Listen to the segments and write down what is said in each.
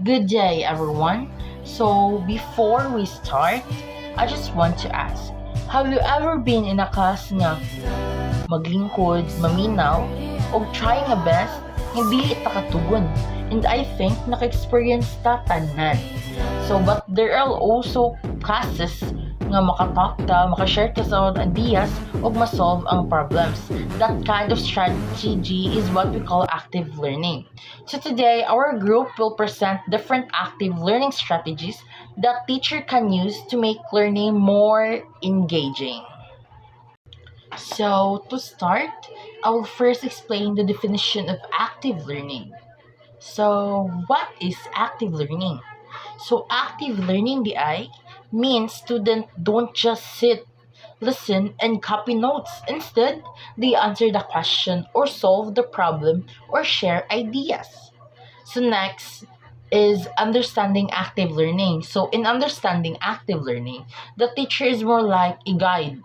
Good day, everyone. So, before we start, I just want to ask, have you ever been in a class na maglingkod, maminaw, o trying a best, hindi ita katugon? And I think naka-experience ta tanan. So, but there are also classes nga makatalk ka, makashare ka sa ideas, o masolve ang problems. That kind of strategy is what we call active learning. So today, our group will present different active learning strategies that teacher can use to make learning more engaging. So to start, I will first explain the definition of active learning. So what is active learning? So active learning DI means students don't just sit, listen, and copy notes. Instead, they answer the question or solve the problem or share ideas. So next is understanding active learning. So in understanding active learning, the teacher is more like a guide,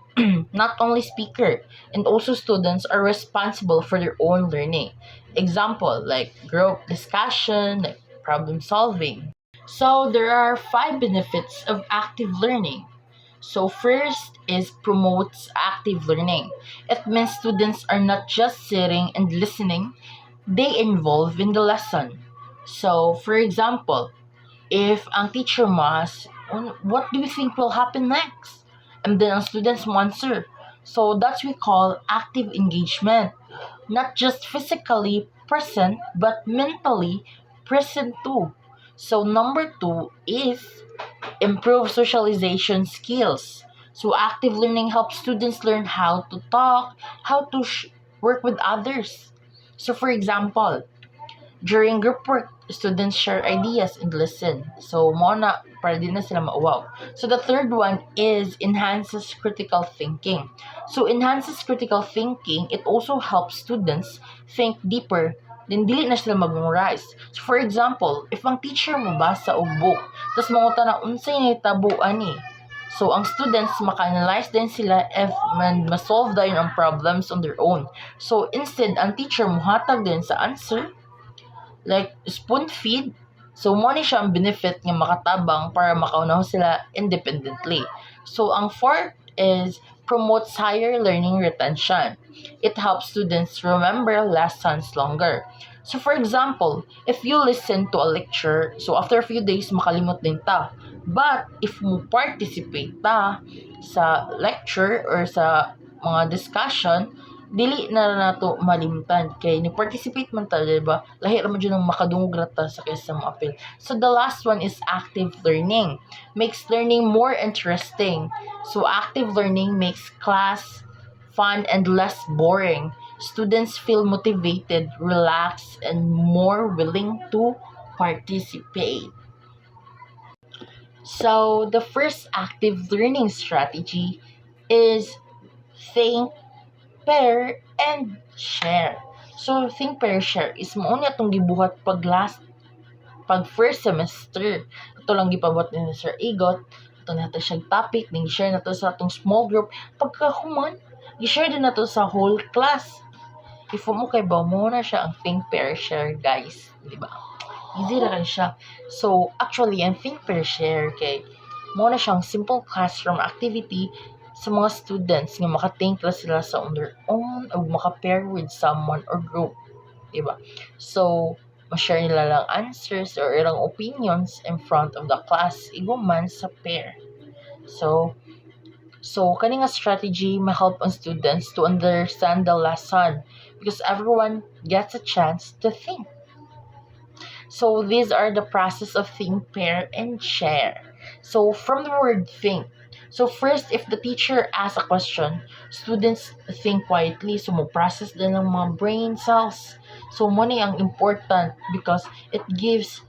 not only speaker, and also students are responsible for their own learning. Example like group discussion, like problem solving. So there are 5 benefits of active learning. So first is promotes active learning. It means students are not just sitting and listening, they involve in the lesson. So for example, if ang teacher mo asks, what do you think will happen next? And then ang students mo answer. So that's we call active engagement. Not just physically present, but mentally present too. So number 2 is improve socialization skills. So active learning helps students learn how to talk, how to work with others. So for example, during group work, students share ideas and listen. So mo na para din na sila mauwaw. So the third one is enhances critical thinking. So enhances critical thinking, it also helps students think deeper then dili na sila mag-memorize. So for example, if ang teacher mo basa og book, tapos manguta na unsay nahitabuan ni. So ang students maka-analyze din sila if ma-solve dayon ang problems on their own. So instead, ang teacher mo hatag din sa answer like spoon feed. So mo ni siya ang benefit nga makatabang para makaunaw sila independently. So ang fourth is promotes higher learning retention. It helps students remember lessons longer. So for example, if you listen to a lecture, so after a few days makalimot din ta. But if mo participate ta sa lecture or sa mga discussion, dili na nato malimtan kay ni participate man ta, diba? Lahi ra man jud ang makadungog ra ta sa kaysa mo appeal. So the last one is active learning. Makes learning more interesting. So active learning makes class fun and less boring. Students feel motivated, relaxed, and more willing to participate. So the first active learning strategy is think, pair, and share. So, think, pair, share is mo niya itong gibuhat pag first semester. Ito lang gipabuhat ni Sir Igot. Ito na ito siyang topic. Ning share na to sa atong small group. Pagkahuman, i-share din na to sa whole class. If mo kay ba mo na siya ang think, pair, share, guys. Di ba? Easy na rin siya. So, actually, ang think, pair, share kay mo na siyang simple classroom activity sa mga students nga maka-think na sila sa on their own o maka-pair with someone or group. Diba? So, ma-share nila lang answers or ilang opinions in front of the class, iguman sa pair. So kani nga strategy ma-help ang students to understand the lesson because everyone gets a chance to think. So, these are the process of think, pair, and share. So, from the word think, so first, if the teacher asks a question, students think quietly. So, mo-process din ng mga brain cells. So, mo ni ang important because it gives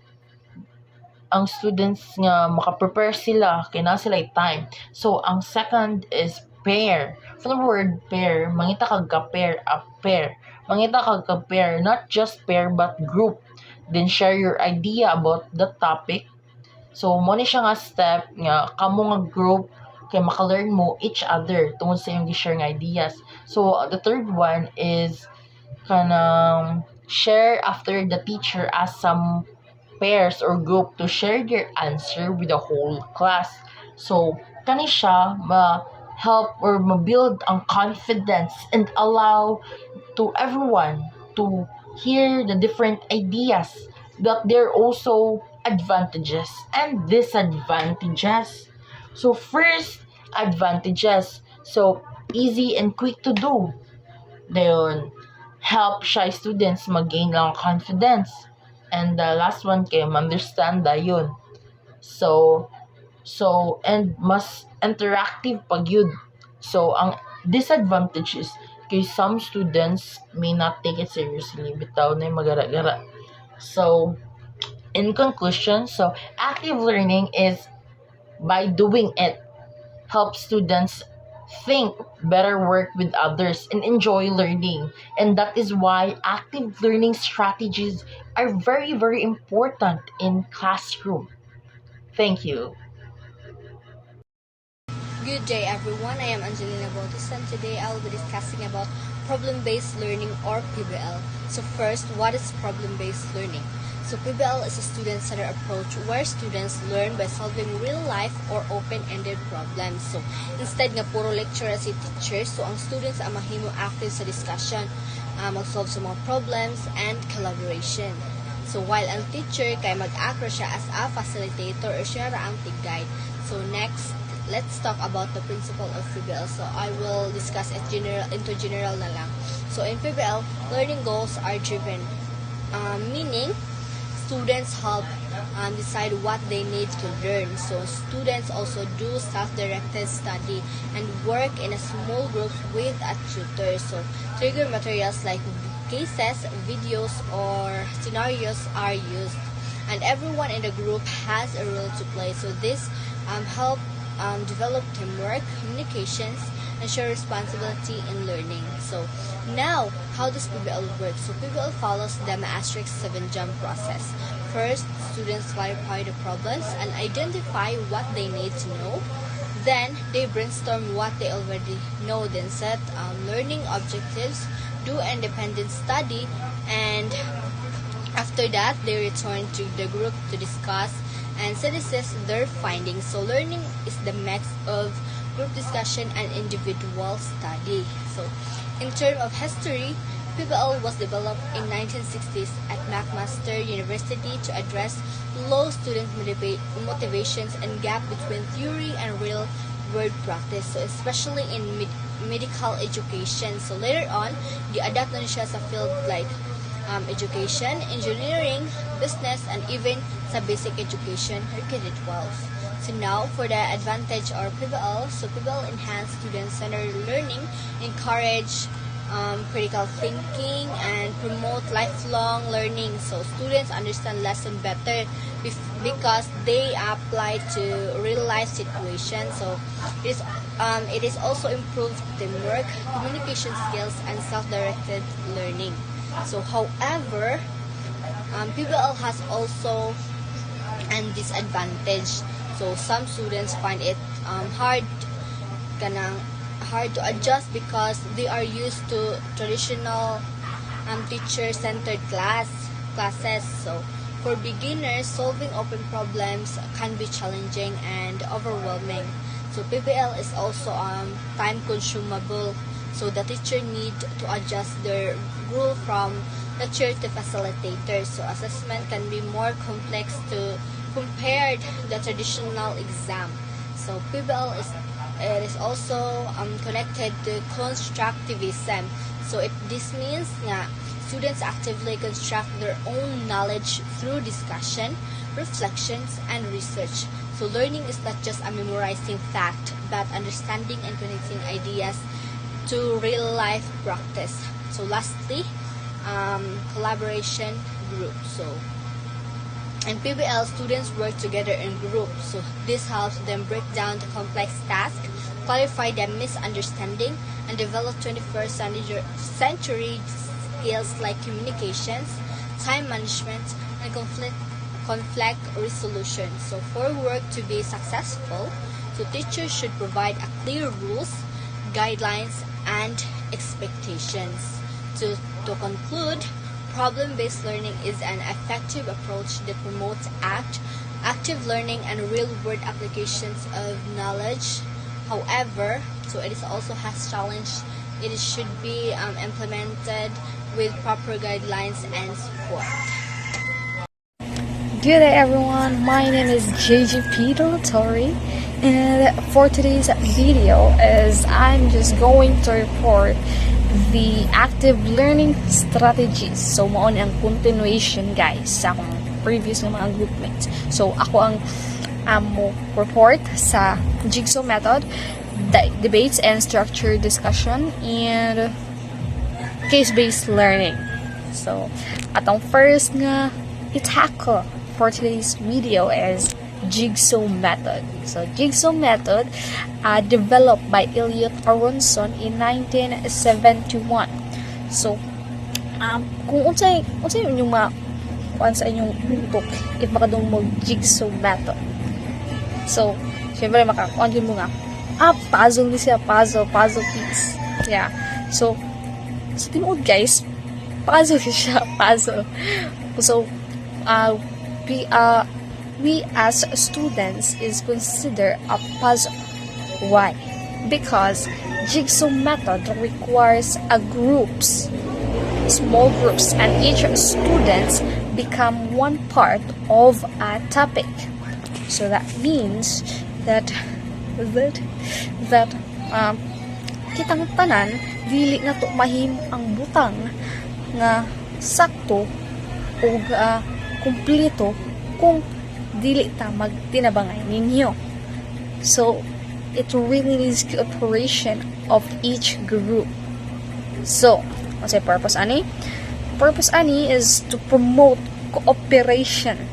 ang students nga maka-prepare sila, kaya na sila time. So, ang second is pair. From the word pair, mangita kag ka-pair, a pair. Mangita kag ka-pair, not just pair but group. Then share your idea about the topic. So, mo ni siya nga step nga kamo nga group kay maka-learn mo each other tungod sa iyong gi-share nga ideas. So, the third one is kanang share after the teacher asks some pairs or group to share their answer with the whole class. So, kani siya ma-help or ma-build ang confidence and allow to everyone to hear the different ideas, that there are also advantages and disadvantages. So first, advantages. So easy and quick to do. Then help shy students mag-gain lang confidence. And the last one kay ma-understand yun. And mas interactive pag yun. So ang disadvantages kay some students may not take it seriously, bitaw na yung magara-gara. So in conclusion, so active learning is by doing it help students think, better work with others, and enjoy learning. And that is why active learning strategies are very, very important in classroom. Thank you. Good day everyone, I am Angelina Bautista and today I will be discussing about problem-based learning or PBL. So first, what is problem-based learning? So PBL is a student-centered approach where students learn by solving real-life or open-ended problems. So instead nga puro lecture si teacher, so ang students ang mahimo active sa discussion, mag-solve sa mga problems and collaboration. So while ang teacher kay mag-act siya as a facilitator or siya ra ang tig-guide. So next, let's talk about the principle of PBL. So I will discuss it into general na lang. So in PBL, learning goals are driven, meaning students help decide what they need to learn. So students also do self-directed study and work in a small group with a tutor. So trigger materials like cases, videos, or scenarios are used, and everyone in the group has a role to play. So this help develop teamwork, communications, and show responsibility in learning. So now, how does PBL work? So PBL follows the Maastricht 7-jump process. First, students clarify the problems and identify what they need to know. Then, they brainstorm what they already know, then set learning objectives, do independent study, and after that, they return to the group to discuss and synthesize their findings. So learning is the mix of group discussion and individual study. So in terms of history, PBL was developed in 1960s at McMaster University to address low student motivations and gap between theory and real world practice, so especially in medical education. So later on, di-adapt na siya sa field like education, engineering, business, and even sa basic education or K-12. So now, for the advantage or PBL, so PBL enhance student-centered learning, encourage critical thinking, and promote lifelong learning. So students understand lesson better because they apply to real-life situations. So it is also improved teamwork, communication skills, and self-directed learning. So, however, PBL has also an disadvantage. So, some students find it hard to adjust because they are used to traditional teacher-centered classes. So, for beginners, solving open problems can be challenging and overwhelming. So, PBL is also time-consumable. So the teacher need to adjust their rule from lecture to facilitator. So assessment can be more complex to compared the traditional exam. So PBL is also connected to constructivism. So this means nga students actively construct their own knowledge through discussion, reflections, and research. So learning is not just a memorizing fact, but understanding and connecting ideas to real life practice. So lastly, collaboration group. So in PBL, students work together in groups. So this helps them break down the complex task, clarify the misunderstanding, and develop 21st century skills like communications, time management, and conflict resolution. So for work to be successful, so teachers should provide a clear rules, guidelines, and expectations. To conclude, problem-based learning is an effective approach that promotes active learning and real-world applications of knowledge. However, so it is also has challenged. It should be implemented with proper guidelines and support. Good day everyone, my name is JGP Tori, and for today's video is I'm just going to report the active learning strategies. So mao ni ang continuation guys sa akong previous ng mga group mates. So ako ang mo report sa Jigsaw method, debates and structured discussion, and case-based learning. So atong first nga i-tackle for today's video is Jigsaw method. So Jigsaw method developed by Elliot Aronson in 1971. So kung unsay inyong kuan sa inyong book if makadung mo Jigsaw method. So syempre makakuan gyud mo nga puzzle ni siya, puzzle piece. Yeah. So tinuod guys, puzzle siya, puzzle. So we as students is considered a puzzle. Why? Because Jigsaw method requires small groups, and each students become one part of a topic. So that means that kitang tanan dili na to mahim ang butang nga sakto o kumpleto kung dili ta magtinabangay ninyo. So it really needs cooperation of each group. So what's the purpose ani? Purpose ani is to promote cooperation,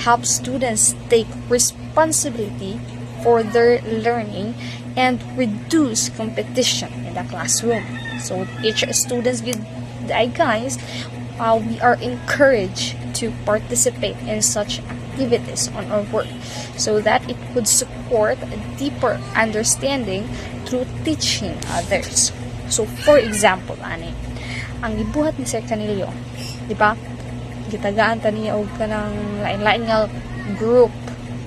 help students take responsibility for their learning, and reduce competition in the classroom. So each students with guys, we are encouraged to participate in such activities on our work so that it would support a deeper understanding through teaching others. So for example, ang gibuhat ni Sir Canillo, di ba? Gitagaan ta niya og kanang lain-lain nga group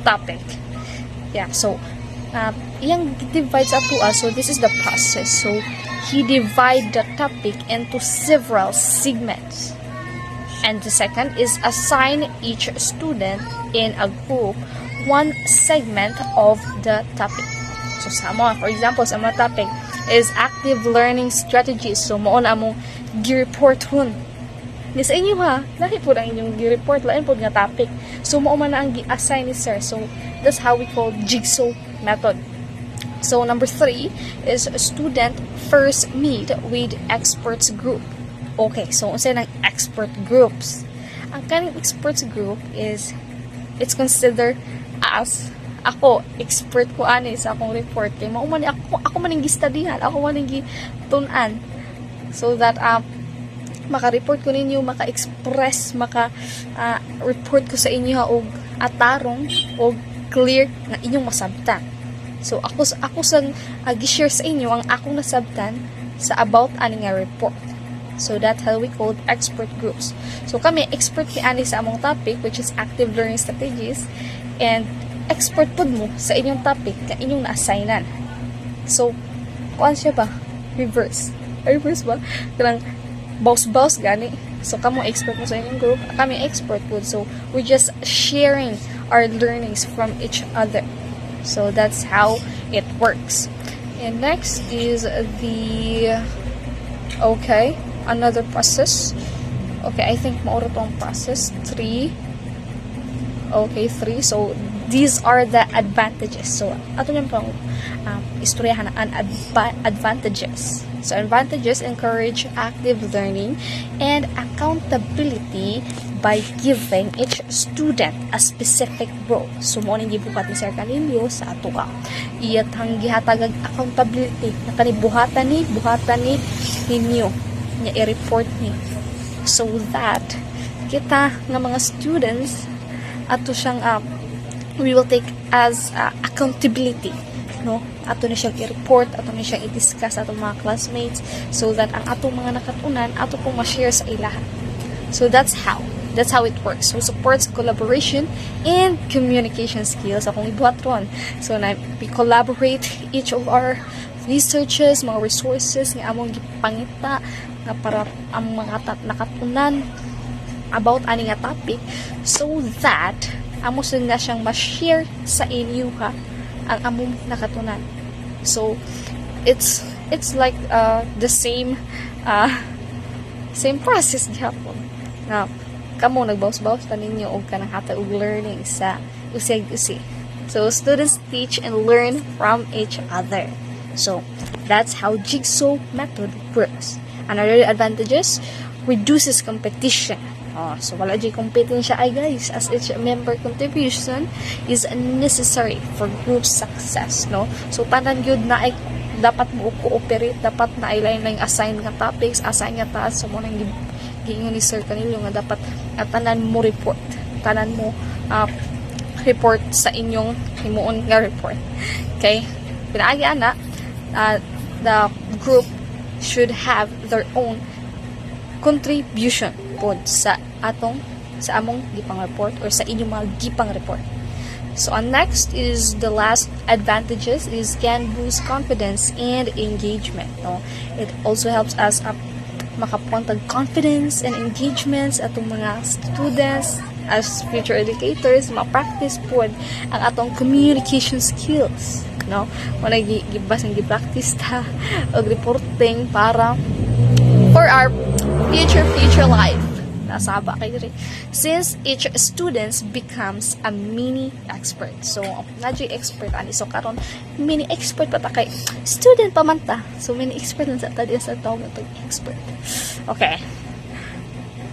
topic. Yeah, so iyang divides up to us. So this is the process. So he divide the topic into several segments. And the second is assign each student in a group one segment of the topic. So sama, for example, sa mga topic is active learning strategies. So mao na among gi-report hun. Ni sa inyo ha, lahi po ang inyong gi-report, lain po nga topic. So mao man na ang gi-assign ni sir. So that's how we call Jigsaw method. So number 3 is student first meet with experts group. Okay, so unsay nang expert groups? Ang kaning experts group is it's considered as ako expert ko ani sa akong report kay mao man ako man ning gistudyhan, ako man ning gitun-an so that maka-report ko ninyo, maka-express, report ko sa inyo og atarong og clear na inyong masabtan. So ako sang gi-share sa inyo ang akong nasabtan sa about ani nga report. So that's how we called expert groups. So kami expert ni ani sa among topic which is active learning strategies, and expert pud mo sa inyong topic na inyong na-assignan. So kuan siya ba? Reverse ba? Kanang boss gani. So kamo expert mo sa inyong group, kami expert pud. So we're just sharing our learnings from each other. So that's how it works. And next is another process. Okay, I think mauro tong process 3. Okay, 3. So these are the advantages. So ato nang pang istoryahan ang advantages. So advantages encourage active learning and accountability by giving each student a specific role. So mo ning gibuhat ni Sir Canillo sa ato ka. Iyatang gihatag accountability na kanibuhatan ni ninyo nya i-report ni, so that kita nga mga students ato siyang we will take as accountability, no? Ato na siyang i-report, ato na siyang i-discuss ato mga classmates so that ang atong mga nakatunan ato pong ma-share sa ilaha. So that's how it works. So supports collaboration and communication skills akong ibuhat ron. So na we collaborate each of our researches, mga resources nga among gipangita nga para ang mga nakatunan about ani nga topic, so that amo na siyang ma-share sa inyo ha ang among nakatunan. So it's like the same process gyapon. Now, kamo nagbawas-bawas pa ninyo og kanang hatag og learning sa usig-usig. So students teach and learn from each other. So that's how jigsaw method works. Another advantages, reduces competition. So wala di competing siya ay guys, as each member contribution is necessary for group success, no? So tanan gyud na ay dapat mo cooperate, dapat na ay lain-lain assign nga topics, assign nga task, so mo nang giingon ni Sir kanilo nga dapat tanan mo report, tanan mo report sa inyong himuon nga report. Okay? Pinaagi ana, the group should have their own contribution pod sa among gipang report or sa inyong mga gipang report. So next is the last advantages is can boost confidence and engagement. No? It also helps us makapuntag confidence and engagements atong mga students as future educators, ma-practice po ang atong communication skills. No? Wala gi-practice ta og reporting para for our future life. Nasaba kayo rin. Since each student becomes a mini expert. So, nadyo expert ani. So, karon mini expert pa ta kay student pa man ta. So, mini expert lang sa tadi sa tawag ito expert. Okay.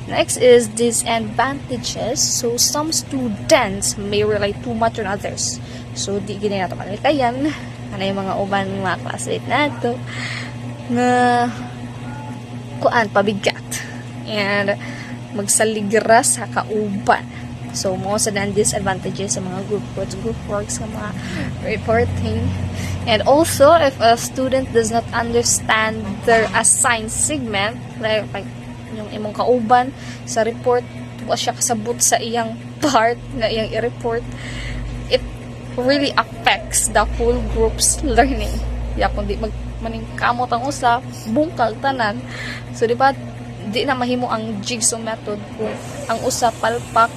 Next is disadvantages. So, some students may rely too much on others. So, di gini na ito malikayan. Ano yung mga uban mga classmate na ito na kuan pabigat. And magsaligra sa kauban. So, mo sa dan disadvantages sa mga group works, sa mga reporting. And also, if a student does not understand their assigned segment, like yung imong kauban sa report, wa siya kasabot sa iyang part na iyang i-report, it really affects the whole group's learning. Ya, kung di maningkamot ang usa, bungkal tanan. So, di ba, di na mahimo ang jigsaw method kung ang usa palpak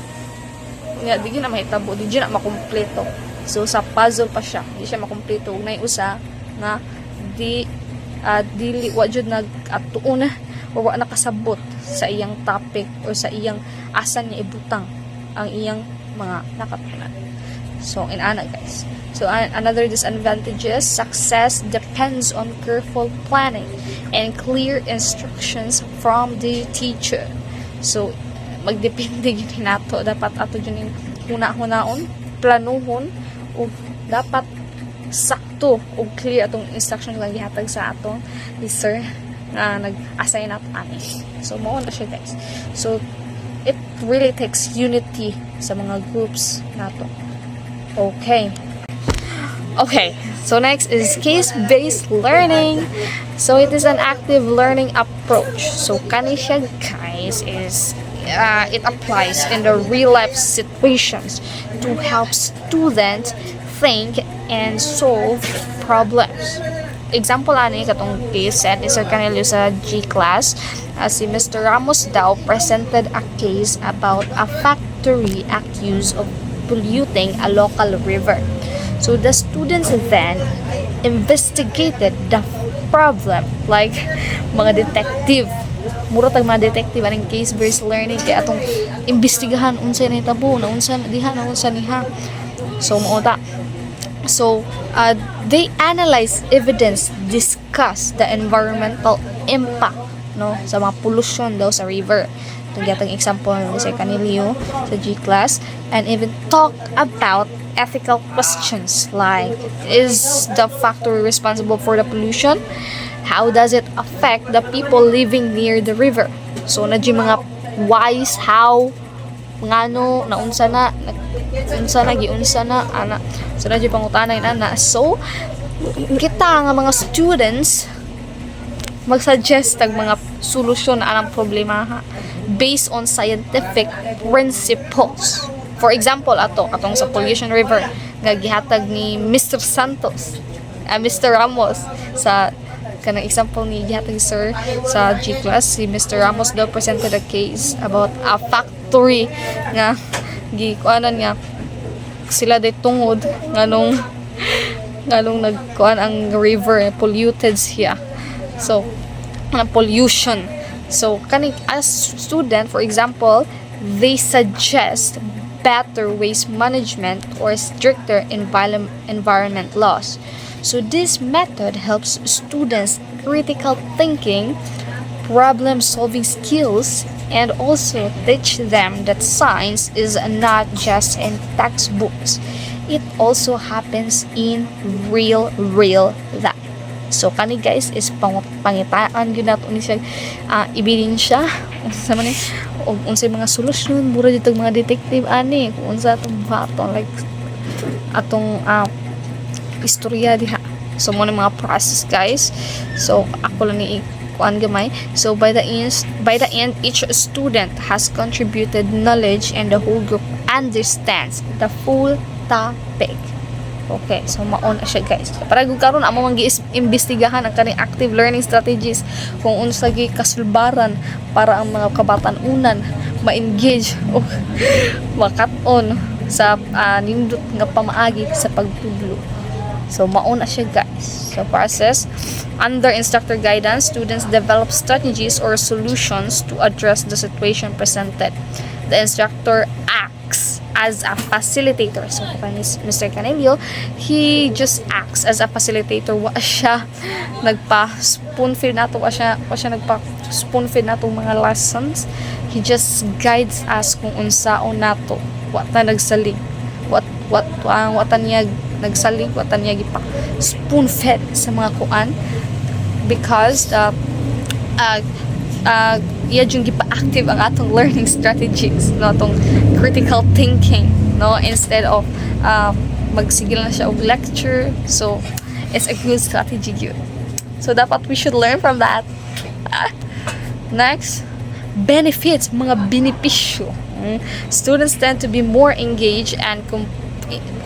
nga di na mahitabo, di na makumpleto. So sa puzzle pa siya, di siya makumpleto ug nay usa nga dili wa jud nag-atuon o wa nakasabot sa iyang topic or sa iyang asan niya ibutang ang iyang mga nakatunan. So in ana guys, so another disadvantages, success depends on careful planning and clear instructions from the teacher. So magdepende gyud nato, dapat ato gyud huna-hunaon, planuhon ug dapat sakto ug clear atong instruction nga gihatag sa aton ni sir nga nag-assign nato ani. So mao na siya guys. So it really takes unity sa mga groups nato. Okay, so next is case-based learning. So it is an active learning approach. So kani siya guys is it applies in the real life situations to help students think and solve problems. Example ani katong case set is Sir Canelio sa G-class. Si Mr. Ramos daw presented a case about a factory accused of polluting a local river. So the students then investigated the problem like mga detective. Mura tag mga detective aning case-based learning kay atong imbestigahan unsa ni tabo na unsa diha na unsa niha. So moota. So they analyze evidence, discuss the environmental impact no sa mga pollution daw sa river. Itong example ni Sir Canelio sa G-class, and even talk about ethical questions like, is the factory responsible for the pollution? How does it affect the people living near the river? So nadyo mga whys, how, ngano, naunsa na, giunsa na, ana. So nadyo pangutanay na. So kita nga mga students mag-suggest tag mga solusyon na anang problema ha, based on scientific principles. For example, atong sa pollution river nga gihatag ni Mr. Santos, Mr. Ramos sa kanang example ni gihatag sir sa G-class. Si Mr. Ramos daw presented a case about a factory nga gikuanan nga sila day tungod nganong nagkuan ang river polluted siya. So pollution. So kaning as student, for example, they suggest better waste management or stricter environment laws. So this method helps students critical thinking, problem solving skills, and also teach them that science is not just in textbooks. It also happens in real life. So kani guys is pangitaan gyud nato ni siya ebidensya unsa man ni og unsay mga solusyon mura dito mga detective ani kung unsa atong baton like atong istorya diha. So mo mga process guys. So ako lang ni kuan gamay. So by the end each student has contributed knowledge and the whole group understands the full topic. Okay, so maon na siya guys. Para gud karon amo mag-iimbestigahan ang kaning active learning strategies kung unsa gi kasulbaran para ang mga kabatan-unan ma-engage o makat-on sa nindot nga pamaagi sa pagtudlo. So maon na siya guys. So process under instructor guidance, students develop strategies or solutions to address the situation presented. The instructor acts as a facilitator. So, Mr. Canelio, he just acts as a facilitator. Wa siya nagpa-spoon-feed nato, wa siya nagpa-spoon-feed nato mga lessons. He just guides us kung unsaon nato. Wa ta nagsalig. Wa ta niya nagsalig, wa ta niya gipa spoon-fed sa mga kuan because iya yung gipa-active ang atong learning strategies, no, atong critical thinking, no, instead of magsigil na siya og lecture. So it's a good strategy yun. So dapat we should learn from that. Next, benefits, mga benepisyo. Students tend to be more engaged and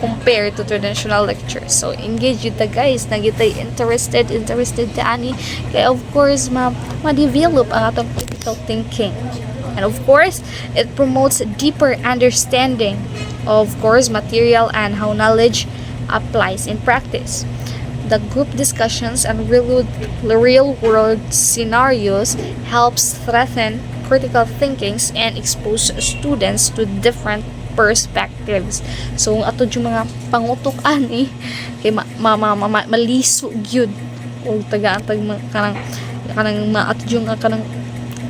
compared to traditional lectures. So engage yun ta guys, nagitay interested ta ani kaya of course ma-develop ang atong critical thinking. And of course it promotes deeper understanding of course material and how knowledge applies in practice. The group discussions and real world scenarios helps strengthen critical thinkings and expose students to different perspectives. So ato yung mga pangutok ani kay maliso gyud og taga-antag kanang ato yung kanang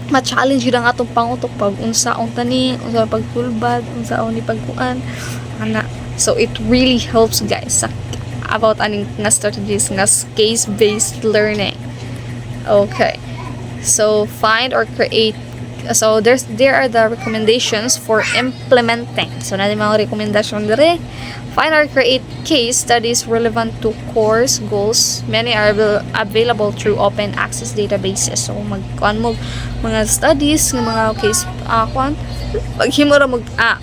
ma-challenge yun ang atong pangutok pag unsaon tani unsa pagtulbad unsaon ni pagkuan ana. So it really helps guys about aning nga strategies nga case-based learning. Okay, so find or create. So there are the recommendations for implementing. So na mga recommendation dire. Find or create case studies relevant to course goals. Many are available through open access databases. So magkuan mo mga studies ng mga case paghimo ra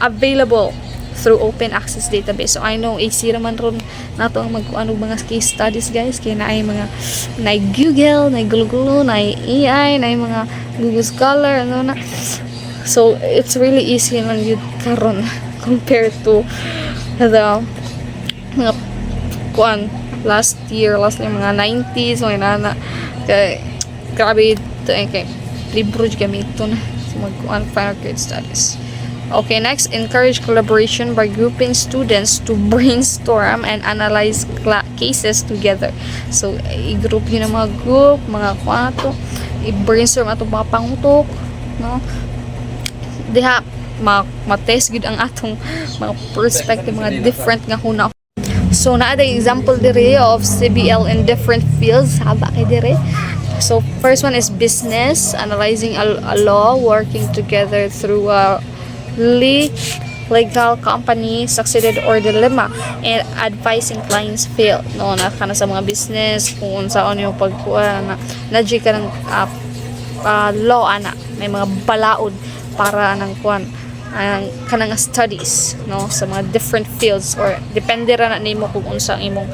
available through open access database. So I know AC raman ron nato ang magkuan og mga case studies guys kay naay mga naay Google, naay gulo-gulo, naay AI, naay mga Google Scholar ano na. So it's really easy lang yun karon compared to the mga kuan last year mga 90s mga nana kay grabe ito kay libro gamiton sa magkuan final grade studies. Okay, next, encourage collaboration by grouping students to brainstorm and analyze cases together. So, i-group yun ang mga group, mga kwato, i-brainstorm atong mga pangutok, no? Diha, ma-test yun ang atong mga perspective, mga different nga huna. So, naada example dire of CBL in different fields, haba kay dire. So, first one is business, analyzing a law, working together through legal company succeeded or dilemma and advising clients failed, no, na kana sa mga business kung unsaon yung pagkuha na ka ng law ana may mga balaod para nang kuan ang kanang studies, no, sa mga different fields or depende ra na nimo kung unsa ang imong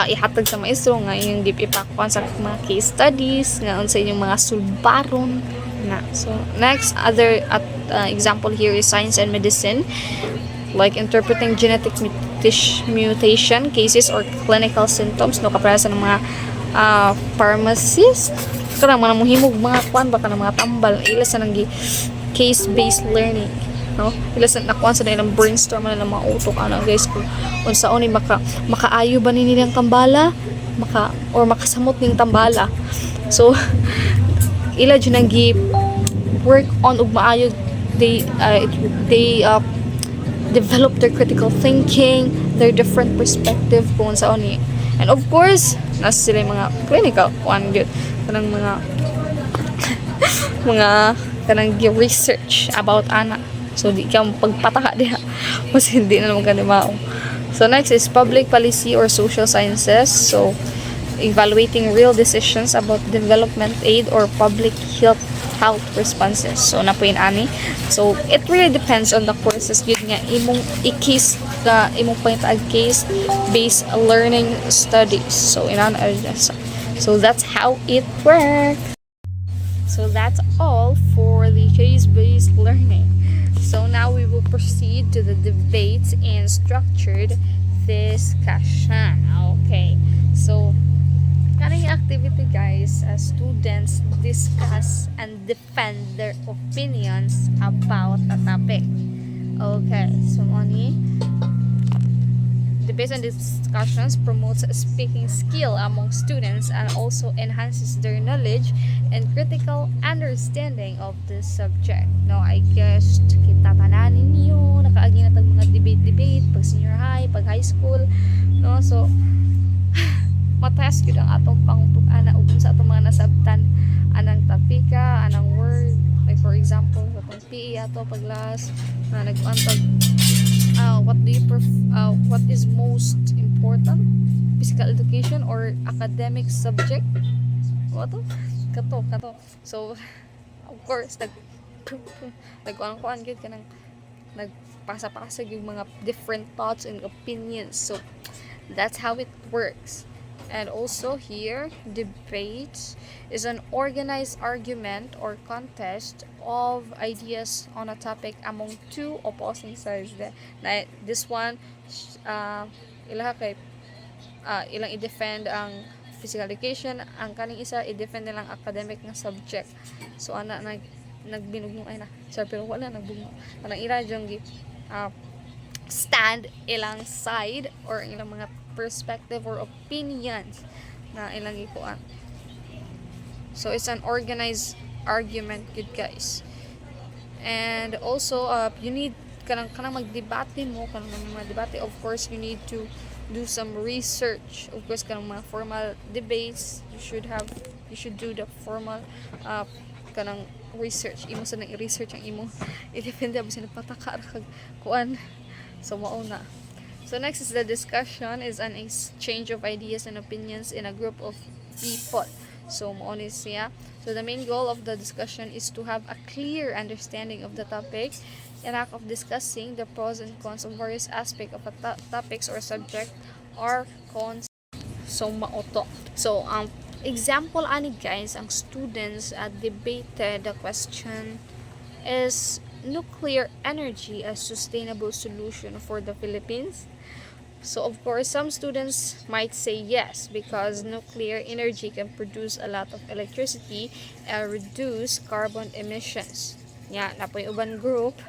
ihatag sa maestro nga yung ipakuan sa mga case studies nga unsa inyong mga sulbaron na. So next other example here is science and medicine, like interpreting genetic mutation cases or clinical symptoms, no, kapara sa mga pharmacist kanang mga muhimog mga kuan baka ng mga tambal ilas na nang case based learning, no, ilas na nakuan sa nilang brainstorm na mga utok ana guys kung unsaon ni makaayo ba ni nilang tambala or makasamot ning tambala. So ila jud nang work on ug maayo they develop their critical thinking, their different perspective kung unsaon ni, and of course nasa sila mga clinical kuan gyud kanang mga kanang research about ana. So di ka pagpataka diha mas hindi na naman kanimao. So next is public policy or social sciences, so evaluating real decisions about development aid or public health responses. So napuin ani. So it really depends on the courses yun nga imong i-case imong pangitaag case based learning studies. So so that's how it works. So that's all for the case-based learning. So now we will proceed to the debates and structured discussion. Okay. So kaning activity guys, students discuss and defend their opinions about a topic. Okay, so money debates and discussions promotes speaking skill among students and also enhances their knowledge and critical understanding of the subject. Now I guess kita tanan ninyo nakaagi na tag mga debate pag senior high, pag high school, no, so matest yun ang atong pangtukan ug sa atong mga nasabtan anang tapika, anang word, like for example sa atong PE ato paglas na nag-antag what is most important, physical education or academic subject, what kato. So of course nagkuan gyud kanang nagpasa-pasa yung mga different thoughts and opinions. So that's how it works. And also here, debate is an organized argument or contest of ideas on a topic among two opposing sides. This one, ilang i-defend ang physical education, ang kaning isa i-defend nilang academic na subject. So ana nagbinugno ay na. Sir, pero wala nagbugno. Kanang ira jung stand ilang side or ilang mga perspective or opinions na ilang ikuan. So it's an organized argument good guys. And also you need kanang magdebate mo kanang mga debate, of course you need to do some research. Of course kanang mga formal debates you should do the formal kanang research. Imo sa nang i-research ang imo i-defend ba sila pataka kag kuan. So mauna. So next is the discussion is an exchange of ideas and opinions in a group of people. So mauna siya. So the main goal of the discussion is to have a clear understanding of the topic, an act of discussing the pros and cons of various aspects of a topics or subject or cons. So maoto. So example ani guys, ang students debated the question is nuclear energy a sustainable solution for the Philippines? So of course some students might say yes because nuclear energy can produce a lot of electricity and reduce carbon emissions. Nya na po yung uban group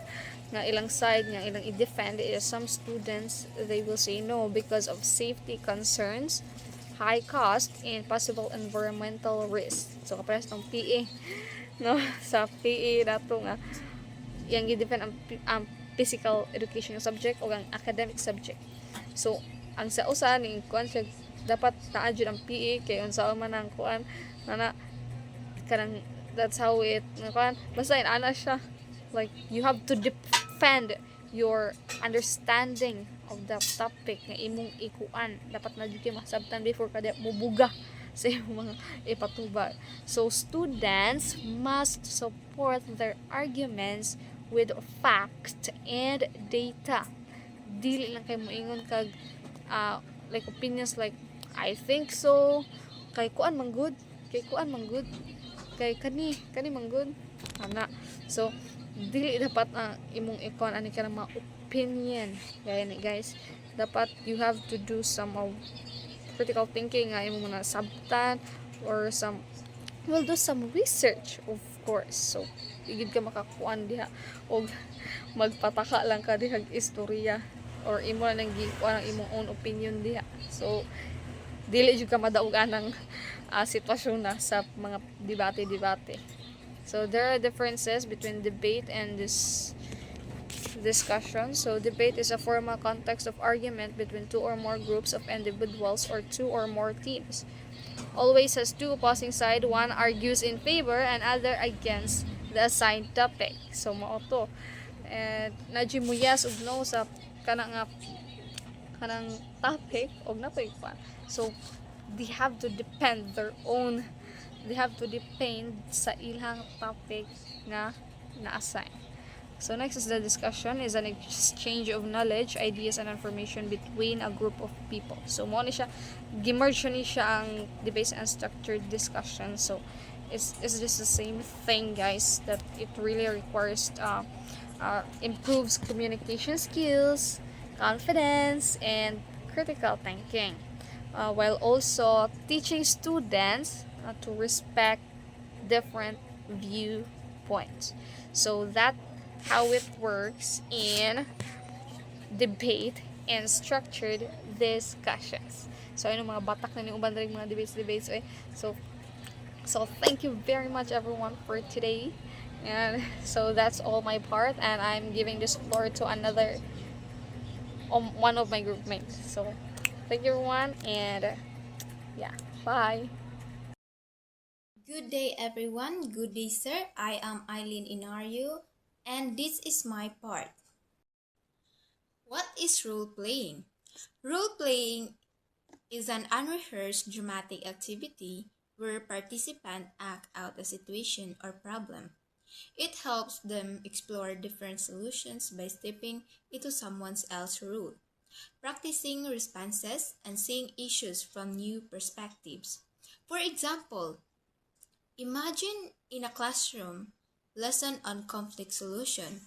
nga ilang side nga ilang i-defend is some students they will say no because of safety concerns, high cost, and possible environmental risk. So kapares ng PE no sa PE nato nga yang i-defend ang physical education subject o ang academic subject. So ang sa usa ning kuan siya dapat naa jud ang PE kay unsa man ang kuan na kanang that's how it kuan basta ana siya like you have to defend your understanding of the topic nga imong ikuan. Dapat na jud kay masabtan before ka mubuga sa imong mga ipatubag. So students must support their arguments with facts and data. Dili lang kay moingon kag like opinions like I think so, kay kuan man good, kay kuan man good, kay kani man good ana. So dili dapat imong ikon ani ka mga opinion gaya ni guys. Dapat you have to do some of critical thinking nga imong na sabtan or do some research of course. So igid ka makakuan diha og magpataka lang ka diha istorya or imo lang gikuan ang imong own opinion diha. So dili jud ka madaog anang sitwasyon na sa mga debate. So there are differences between debate and this discussion. So debate is a formal context of argument between two or more groups of individuals or two or more teams. Always has two opposing sides. One argues in favor and other against the assigned topic. So mao to. And nadji mo yes ug no sa kanang topic og natoy pa. So they have to depend sa ilang topic nga na-assign. So next is the discussion is an exchange of knowledge, ideas, and information between a group of people. So mo ni siya gimerge ni siya ang debate and structured discussion. So it's just the same thing guys, that it really requires improves communication skills, confidence, and critical thinking, while also teaching students to respect different viewpoints. So that how it works in debate and structured discussions. So ayun mga batak na ni uban ring mga debates. So thank you very much everyone for today. And so that's all my part, and I'm giving this floor to another one of my group mates. So thank you everyone, and yeah, bye. Good day, everyone. Good day, sir. I am Eileen Inario, and this is my part. What is role playing? Role playing is an unrehearsed dramatic activity where participants act out a situation or problem. It helps them explore different solutions by stepping into someone else's role, practicing responses, and seeing issues from new perspectives. For example, imagine in a classroom lesson on conflict solution.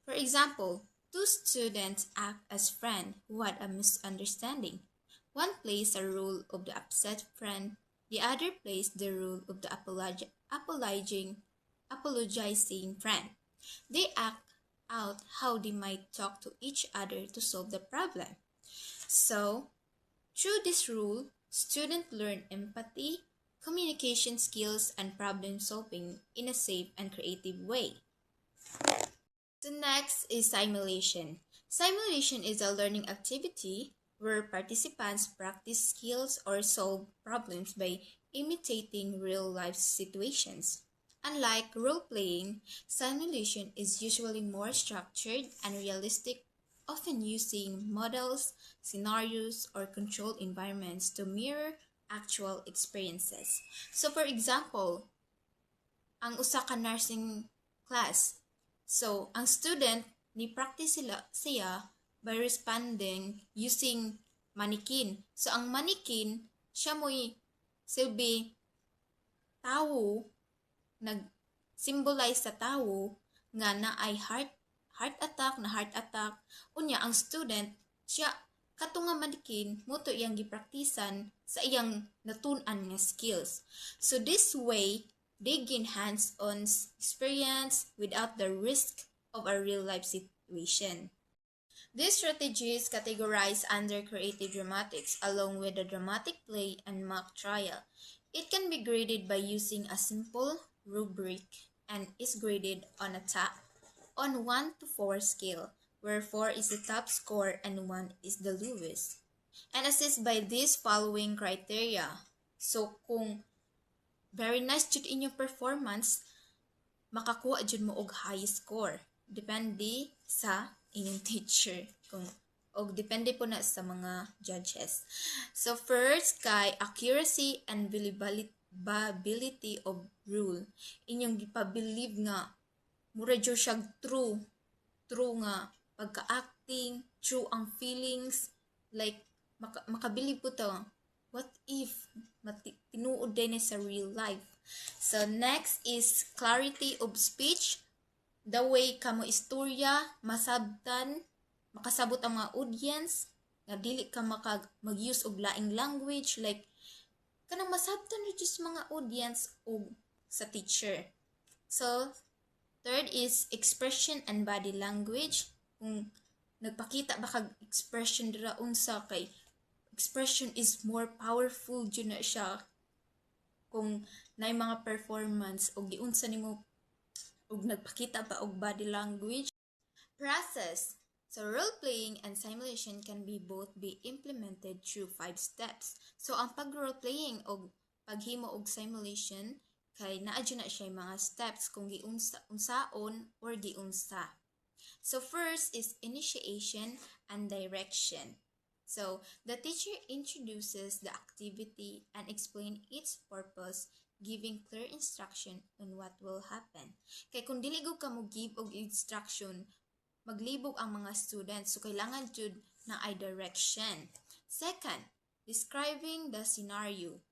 For example, two students act as friends who had a misunderstanding. One plays the role of the upset friend, the other plays the role of the apologizing friend. They act out how they might talk to each other to solve the problem. So, through this rule, students learn empathy, communication skills, and problem solving in a safe and creative way. So next is simulation. Simulation is a learning activity where participants practice skills or solve problems by imitating real-life situations. Unlike role-playing, simulation is usually more structured and realistic, often using models, scenarios, or controlled environments to mirror actual experiences. So for example, ang usa ka nursing class. So ang student ni practice siya by responding using mannequin. So ang mannequin siya mo'y silbi tao, nag-symbolize sa tao nga na ay heart attack. Unya ang student siya kato nga mannequin moto iyang gipraktisan sa iyang natun-an nga skills. So this way, they gain hands-on experience without the risk of a real-life situation. These strategies categorize under creative dramatics along with the dramatic play and mock trial. It can be graded by using a simple rubric and is graded on 1 to 4 scale, where 4 is the top score and 1 is the lowest, and assessed by these following criteria. So kung very nice jud inyong performance, makakuha jud mo og high score. depende sa inyong teacher o depende po na sa mga judges. So first kay accuracy and believability of rule. Inyong gipabilib nga mura jud siya true nga pagka-acting, true ang feelings, like makabilib po to. What if tinuod din sa real life? So next is clarity of speech. The way kamo istorya masabtan, makasabot ang mga audience, nga dili ka mag-use og laing language, like kanang masabtan rin sa mga audience o sa teacher. So third is expression and body language. Kung nagpakita ba kag expression dira unsa kay expression is more powerful jud na siya kung nay mga performance o giunsa nimo og nagpakita ba og body language. Process. So role-playing and simulation can be implemented through 5 steps. So ang pag-role-playing og paghimo og simulation kay naa jud na siya mga steps kung unsaon or giunsa. So first is initiation and direction. So the teacher introduces the activity and explain its purpose, giving clear instruction on what will happen. Kay kung dili go ka mo give og instruction, maglibog ang mga students. So kailangan jud na ay direction. Second, describing the scenario.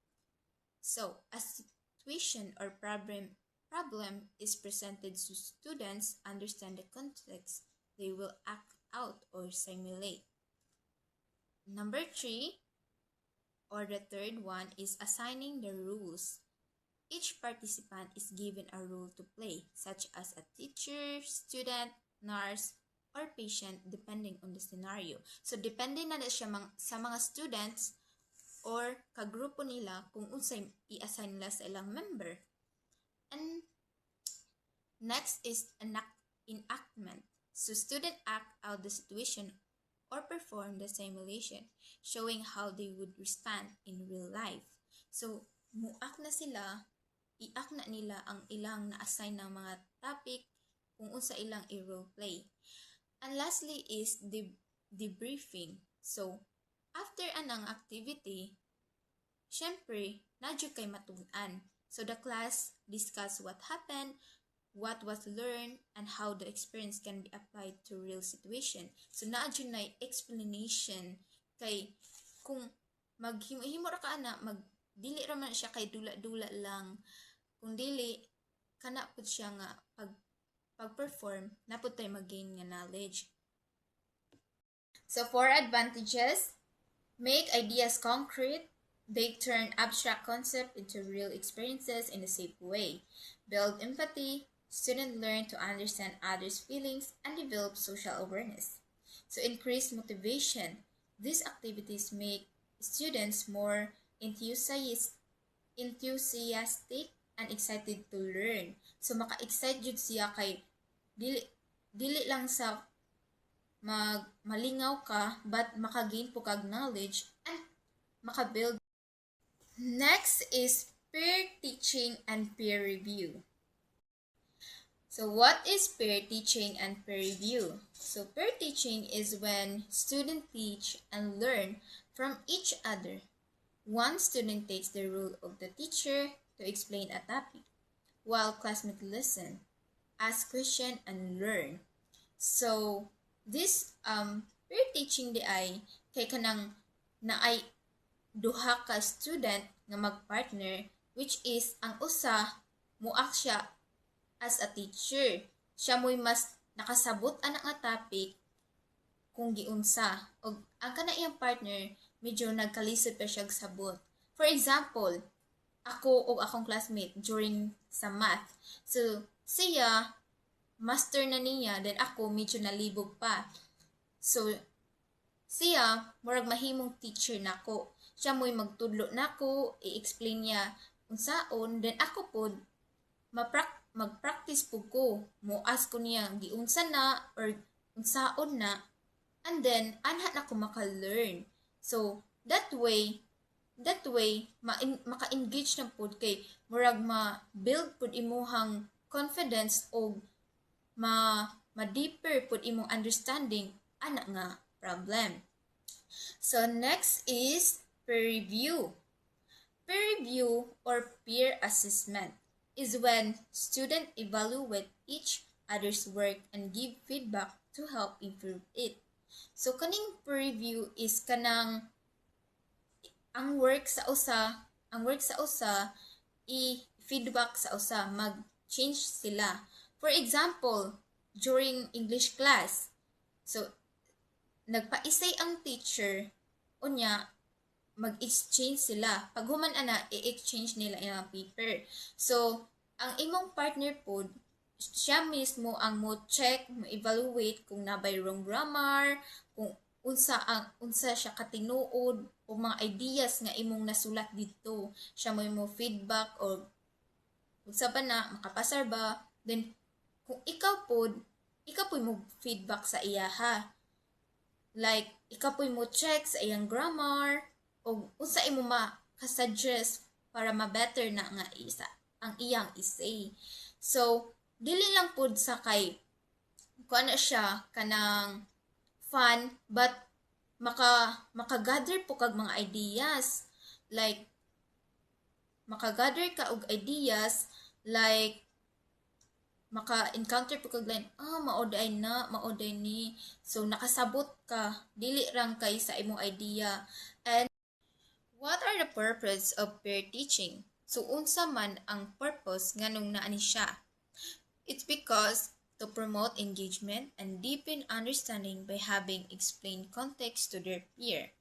So a situation or problem is presented to students understand the context they will act out or simulate. Number 3, or the third one, is assigning the rules. Each participant is given a role to play, such as a teacher, student, nurse, or patient, depending on the scenario. So depende na siya sa mga students or kagrupo nila kung unsay i-assign nila sa ilang member. And next is enactment. So student act out the situation or perform the simulation, showing how they would respond in real life. So muak na sila, i-act na nila ang ilang na-assign ng mga topic kung unsa ilang i-role play. And lastly is debriefing. So after anang activity, syempre, nadyo kay matun-an. So the class discuss what happened, what was learned, and how the experience can be applied to real situation. So nadyo na explanation kay kung maghimo ra ka ana, dili ra man siya kay dula-dula lang. Kung dili kana pud siya nga pag-perform, napud tay mag-gain nga knowledge. So for advantages, make ideas concrete. They turn abstract concepts into real experiences in a safe way. Build empathy. Students learn to understand others' feelings and develop social awareness. So increase motivation. These activities make students more enthusiastic and excited to learn. So maka-excite jud siya kay dili lang sa malingaw ka, but maka-gain po kag knowledge and maka-build. Next is peer teaching and peer review. So what is peer teaching and peer review? So peer teaching is when students teach and learn from each other. One student takes the role of the teacher to explain a topic, while classmates listen, ask questions, and learn. So this peer teaching di ay kay kanang naay duha ka student nga magpartner, which is ang usa muak siya as a teacher. Siya mo'y mas nakasabot ana nga topic kung giunsa. Og ang kana iyang partner medyo nagkalisod pa siya sabot. For example, ako o akong classmate during sa math. So siya master na niya, then ako medyo nalibog pa. So siya murag mahimong teacher nako. Siya mo'y magtudlo nako, i-explain niya unsaon, then ako pod mag-practice po ko. Muas ko niya giunsa na or unsaon na, and then anha na ko maka-learn. So that way maka-engage na pod kay murag ma-build pod imuhang confidence o ma-deeper pud imong understanding ana nga problem. So next is peer review. Peer review or peer assessment is when students evaluate each other's work and give feedback to help improve it. So kaning peer review is kanang ang work sa usa i-feedback sa usa, mag-change sila. For example, during English class, so nagpa-essay ang teacher, unya mag-exchange sila. Pag human ana, i-exchange nila ang paper. So, ang imong partner po, siya mismo ang mo check, mo evaluate kung nabay wrong grammar, kung unsa siya katinuod o mga ideas nga imong nasulat dito. Siya mo feedback or unsa ba na makapasar ba? Then kung ikaw po mo feedback sa iya ha. Like ikaw po mo check sa iyang grammar o unsa imo ka-suggest para ma-better na nga isa ang iyang essay. So dili lang pud sa kay kuan na siya kanang fun but maka-gather po kag mga ideas, like maka-gather ka og ideas, like maka-encounter po kag line, maoday ni, so nakasabot ka, dili rang kay sa imong idea. And what are the purpose of peer teaching? So unsa man ang purpose nganong naa ni siya? It's because to promote engagement and deepen understanding by having explained context to their peer.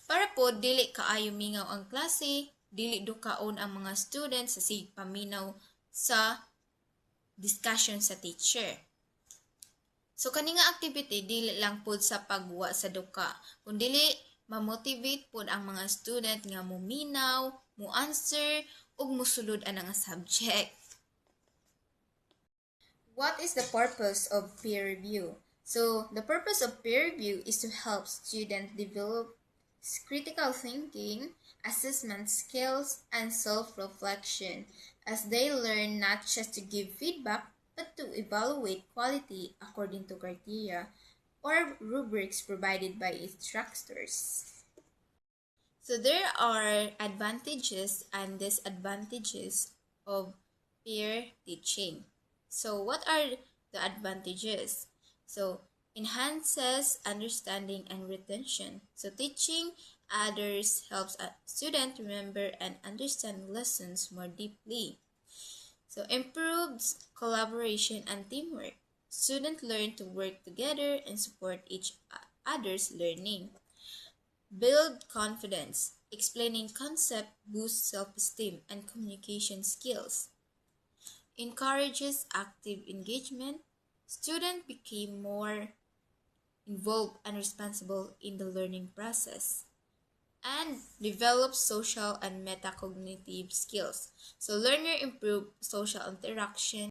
Para po dili kaayo mingaw ang klase, dili dukaon ang mga students sa paminaw sa discussion sa teacher. So kani nga activity dili lang pud sa pagwa sa duka, kundi ma-motivate pud ang mga student nga muminaw, mo answer ug mosulod ana nga subject. What is the purpose of peer review? So, the purpose of peer review is to help students develop critical thinking, assessment skills, and self-reflection as they learn not just to give feedback, but to evaluate quality according to criteria or rubrics provided by instructors. So, there are advantages and disadvantages of peer teaching. So what are the advantages? So enhances understanding and retention. So teaching others helps a student remember and understand lessons more deeply. So improves collaboration and teamwork. Students learn to work together and support each other's learning. Build confidence. Explaining concept boosts self-esteem and communication skills. Encourages active engagement. Students became more involved and responsible in the learning process. And develops social and metacognitive skills. So learner improve social interaction.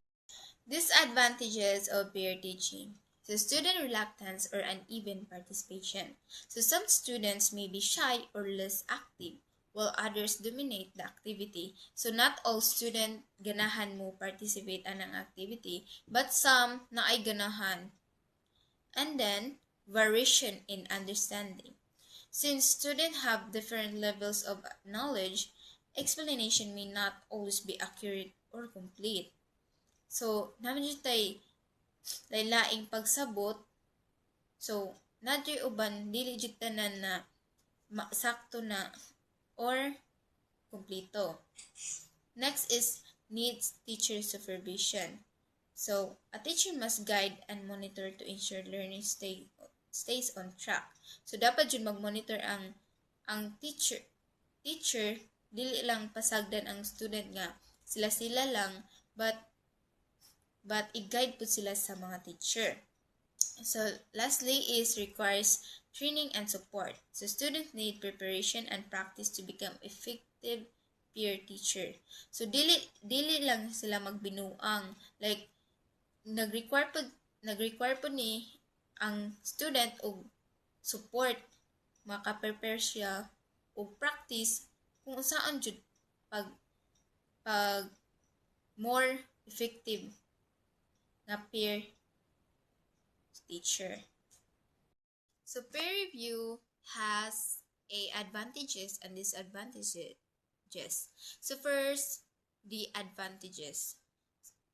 Disadvantages of peer teaching. So student reluctance or uneven participation. So some students may be shy or less active, while others dominate the activity. So not all student ganahan mo participate anang activity, but some na ay ganahan. And then, variation in understanding. Since students have different levels of knowledge, explanation may not always be accurate or complete. So, namin dito tay laylaing pagsabot. So, nadyo'y uban, dili jud tanan na sakto na or kumplito. Next is needs teacher supervision. So, a teacher must guide and monitor to ensure learning stays on track. So, dapat yun mag-monitor ang teacher. Dili lang pasagdan ang student nga sila lang, but i-guide po sila sa mga teacher. So, lastly is requires training and support. So, students need preparation and practice to become effective peer teacher. So, dili lang sila magbinuang. Like, nag-require po ni ang student og support, maka-prepare siya og practice kung saan jud pag more effective na peer teacher. So peer review has advantages and disadvantages. So first, the advantages.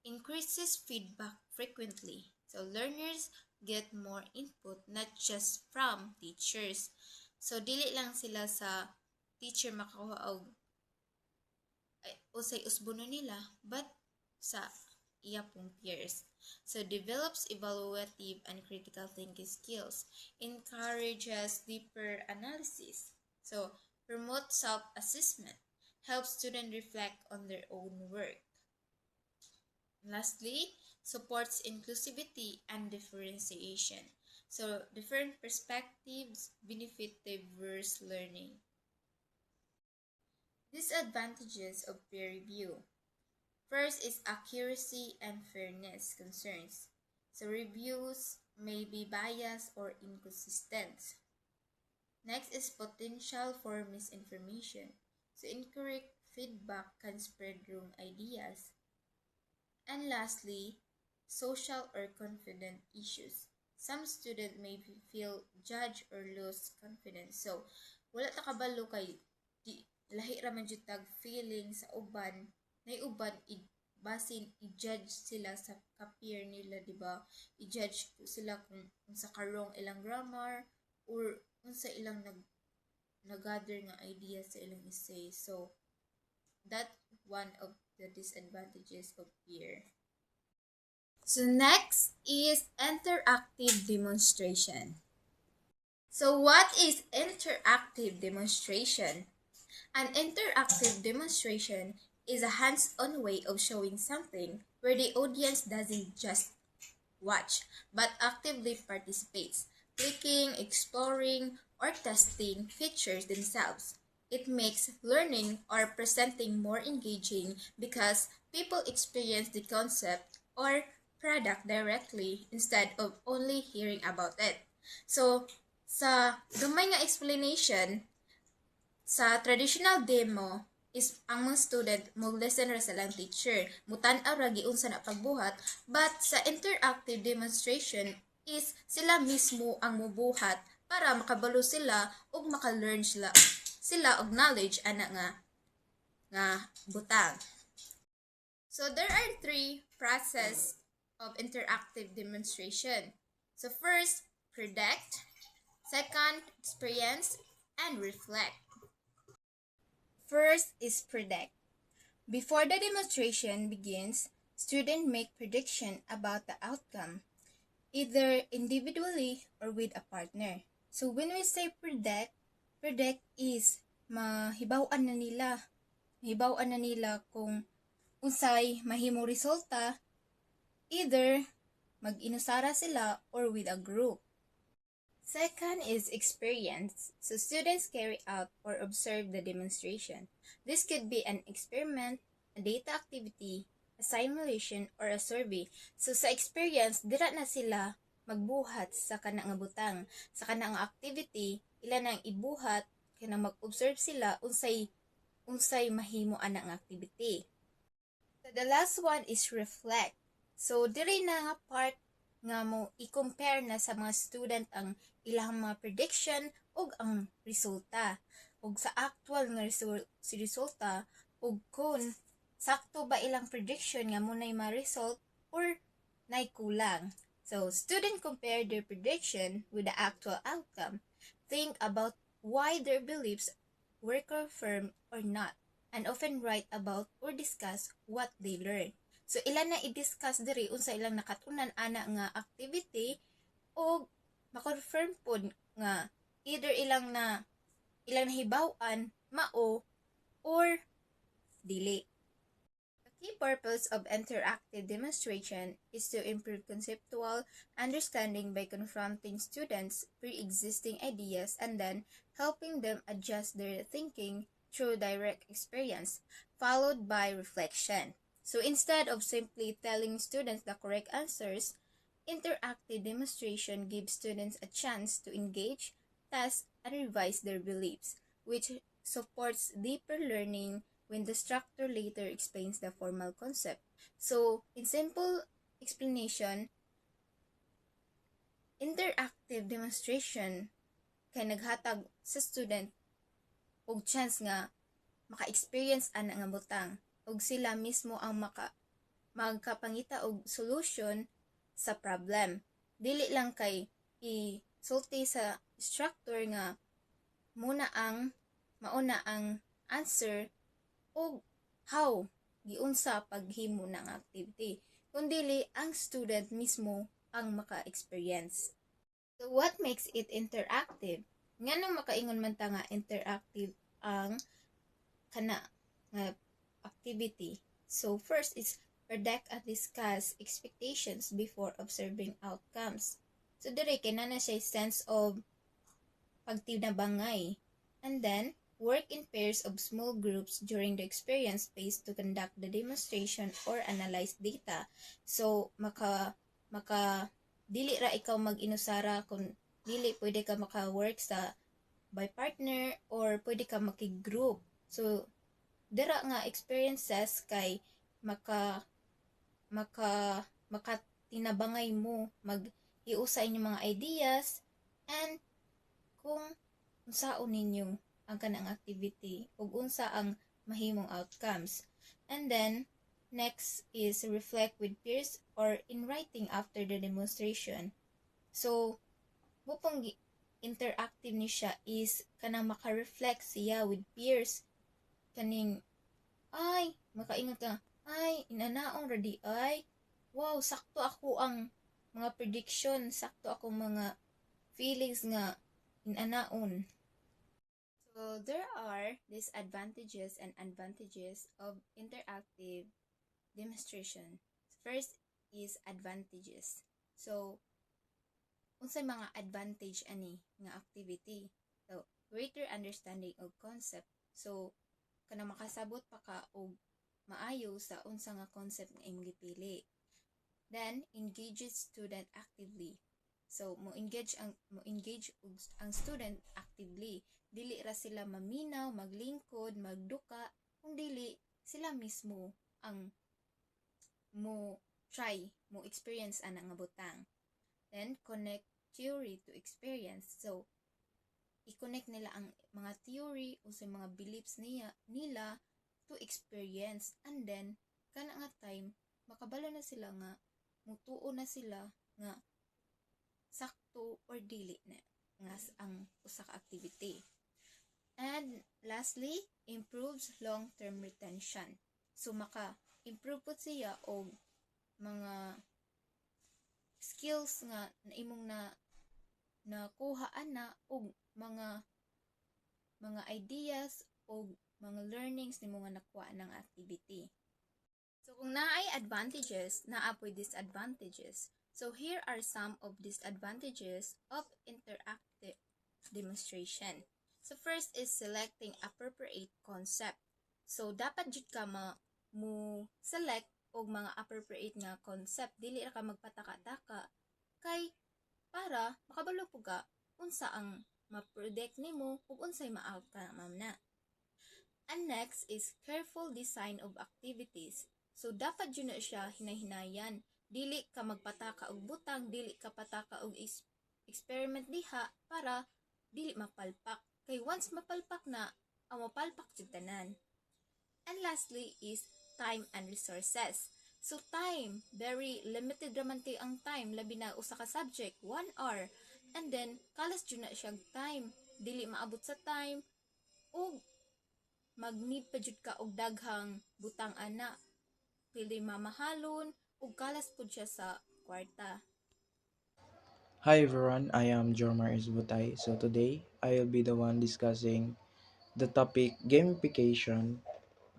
Increases feedback frequently. So learners get more input not just from teachers. So dili lang sila sa teacher makakuha og usay usbono nila but sa iya pong peers. So develops evaluative and critical thinking skills, encourages deeper analysis. So promotes self-assessment, helps students reflect on their own work. Lastly, supports inclusivity and differentiation. So different perspectives benefit diverse learning. Disadvantages of peer review. First is accuracy and fairness concerns. So reviews may be biased or inconsistent. Next is potential for misinformation. So incorrect feedback can spread wrong ideas. And lastly, social or confident issues. Some students may feel judged or lose confidence. So, wala ta kabalo kay di lahi ra man jud tag feeling sa uban, nay uban basin i-judge sila sa ka-peer nila, di ba? I-judge sila kung sa karong ilang grammar or unsa ilang nag-gather nga idea sa ilang essay. So, that one of the disadvantages of peer. So next is interactive demonstration. So what is interactive demonstration? An interactive demonstration is a hands-on way of showing something where the audience doesn't just watch but actively participates, clicking, exploring, or testing features themselves. It makes learning or presenting more engaging because people experience the concept or product directly instead of only hearing about it. So, sa gamay nga explanation, sa traditional demo is ang mga student mo listen ra sa lang teacher, mutan-aw ra giunsa na pagbuhat, but sa interactive demonstration is sila mismo ang mubuhat para makabalo sila ug maka-learn sila og knowledge ana nga butang. So there are 3 process of interactive demonstration. So first, predict, second, experience, and reflect. First is predict. Before the demonstration begins, students make prediction about the outcome, either individually or with a partner. So when we say predict is mahibaw-an na nila kung unsay mahimong resulta, either mag-inusara sila or with a group. Second is experience. So students carry out or observe the demonstration. This could be an experiment, a data activity, a simulation, or a survey. So sa experience, dira na sila magbuhat sa kanang butang. Sa kanang activity, ila nang ibuhat, kanang mag-observe sila unsay mahimo anang activity. So the last one is reflect. So diri na nga part nga mo i-compare na sa mga student ang ilang mga prediction ug ang resulta. Ug sa actual nga resulta ug kung sakto ba ilang prediction nga munay ma-result or nay kulang. So student compare their prediction with the actual outcome. Think about why their beliefs were confirmed or not, and often write about or discuss what they learned. So ilan na i-discuss diri unsa ilang nakatunan ana nga activity o ma-confirm pod nga either ilang nahibaw-an mao or dili. The key purpose of interactive demonstration is to improve conceptual understanding by confronting students' pre-existing ideas and then helping them adjust their thinking through direct experience, followed by reflection. So instead of simply telling students the correct answers, interactive demonstration gives students a chance to engage, test, and revise their beliefs, which supports deeper learning when the instructor later explains the formal concept. So, in simple explanation, Interactive demonstration kay naghatag sa student og chance nga maka-experience ana nga butang ug sila mismo ang magkapangita og solution sa problem. Dili lang kay isulti sa instructor nga mauna ang answer o how giunsa paghimo ng activity, kundili ang student mismo ang maka-experience. So what makes it interactive? Ngano makaingon man ta nga interactive ang kana nga activity? So first is predict and discuss expectations before observing outcomes. So dire kay na siya sense of pagtinabangay. And then work in pairs of small groups during the experience phase to conduct the demonstration or analyze data. So maka dili ra ikaw mag-inusara kung dili pwede ka maka-work sa by partner or pwede ka maki-group. So dira nga experiences kay maka tinabangay mo mag-iusa inyong mga ideas and kung unsaon ninyo ang kanang activity ug unsa ang mahimong outcomes. And then next is reflect with peers or in writing after the demonstration. So mupong interactive ni siya is kanang maka-reflect siya with peers kaning ay makaingon ka ay inanaong ready ay wow sakto ako ang mga prediction, sakto ako mga feelings nga inanaon. So there are disadvantages and advantages of interactive demonstration. First is advantages. So unsay mga advantage ani nga activity? So greater understanding of concept. So kanang makasabot pa ka og maayo sa unsa nga concept nga imong gipili. Then engages student actively. So mo engage ang student actively. Dili ra sila maminaw, maglingkod, magduka, kung dili sila mismo ang mo experience ana nga butang. Then connect theory to experience. So i-connect nila ang mga theory o sa mga beliefs nila to experience, and then kana nga time makabalo na sila nga mutuo na sila nga sakto or dili na nga ang usa ka activity. And lastly, improves long-term retention. So maka-improve po siya og mga skills nga naimong nakuhaan na og mga ideas o mga learnings nimo nga nakuha ng activity. So kung naay advantages, naapoy disadvantages. So here are some of disadvantages of interactive demonstration. So first is selecting appropriate concept. So dapat jud ka mo select og mga appropriate nga concept, dili ra ka magpataka-taka kay para makabalo po ka unsa ang ma-predict nimo ug unsay ma-outcome na. And next is careful design of activities. So dapat yun na siya hinahinayan. Dili ka magpataka og butang, dili ka pataka og experiment diha para dili mapalpak. Kay once mapalpak na, ang mapalpak jud tanan. And lastly is time and resources. So time, very limited raman kay ang time, labi na usa ka subject, 1 hour. And then kalas jud na siya time, dili maabot sa time ug mag-need pa jud ka og daghang butang ana. Pili mamahalon ug kalas pud siya sa kwarta. Hi everyone, I am Jomar Isbutay. So today, I will be the one discussing the topic gamification,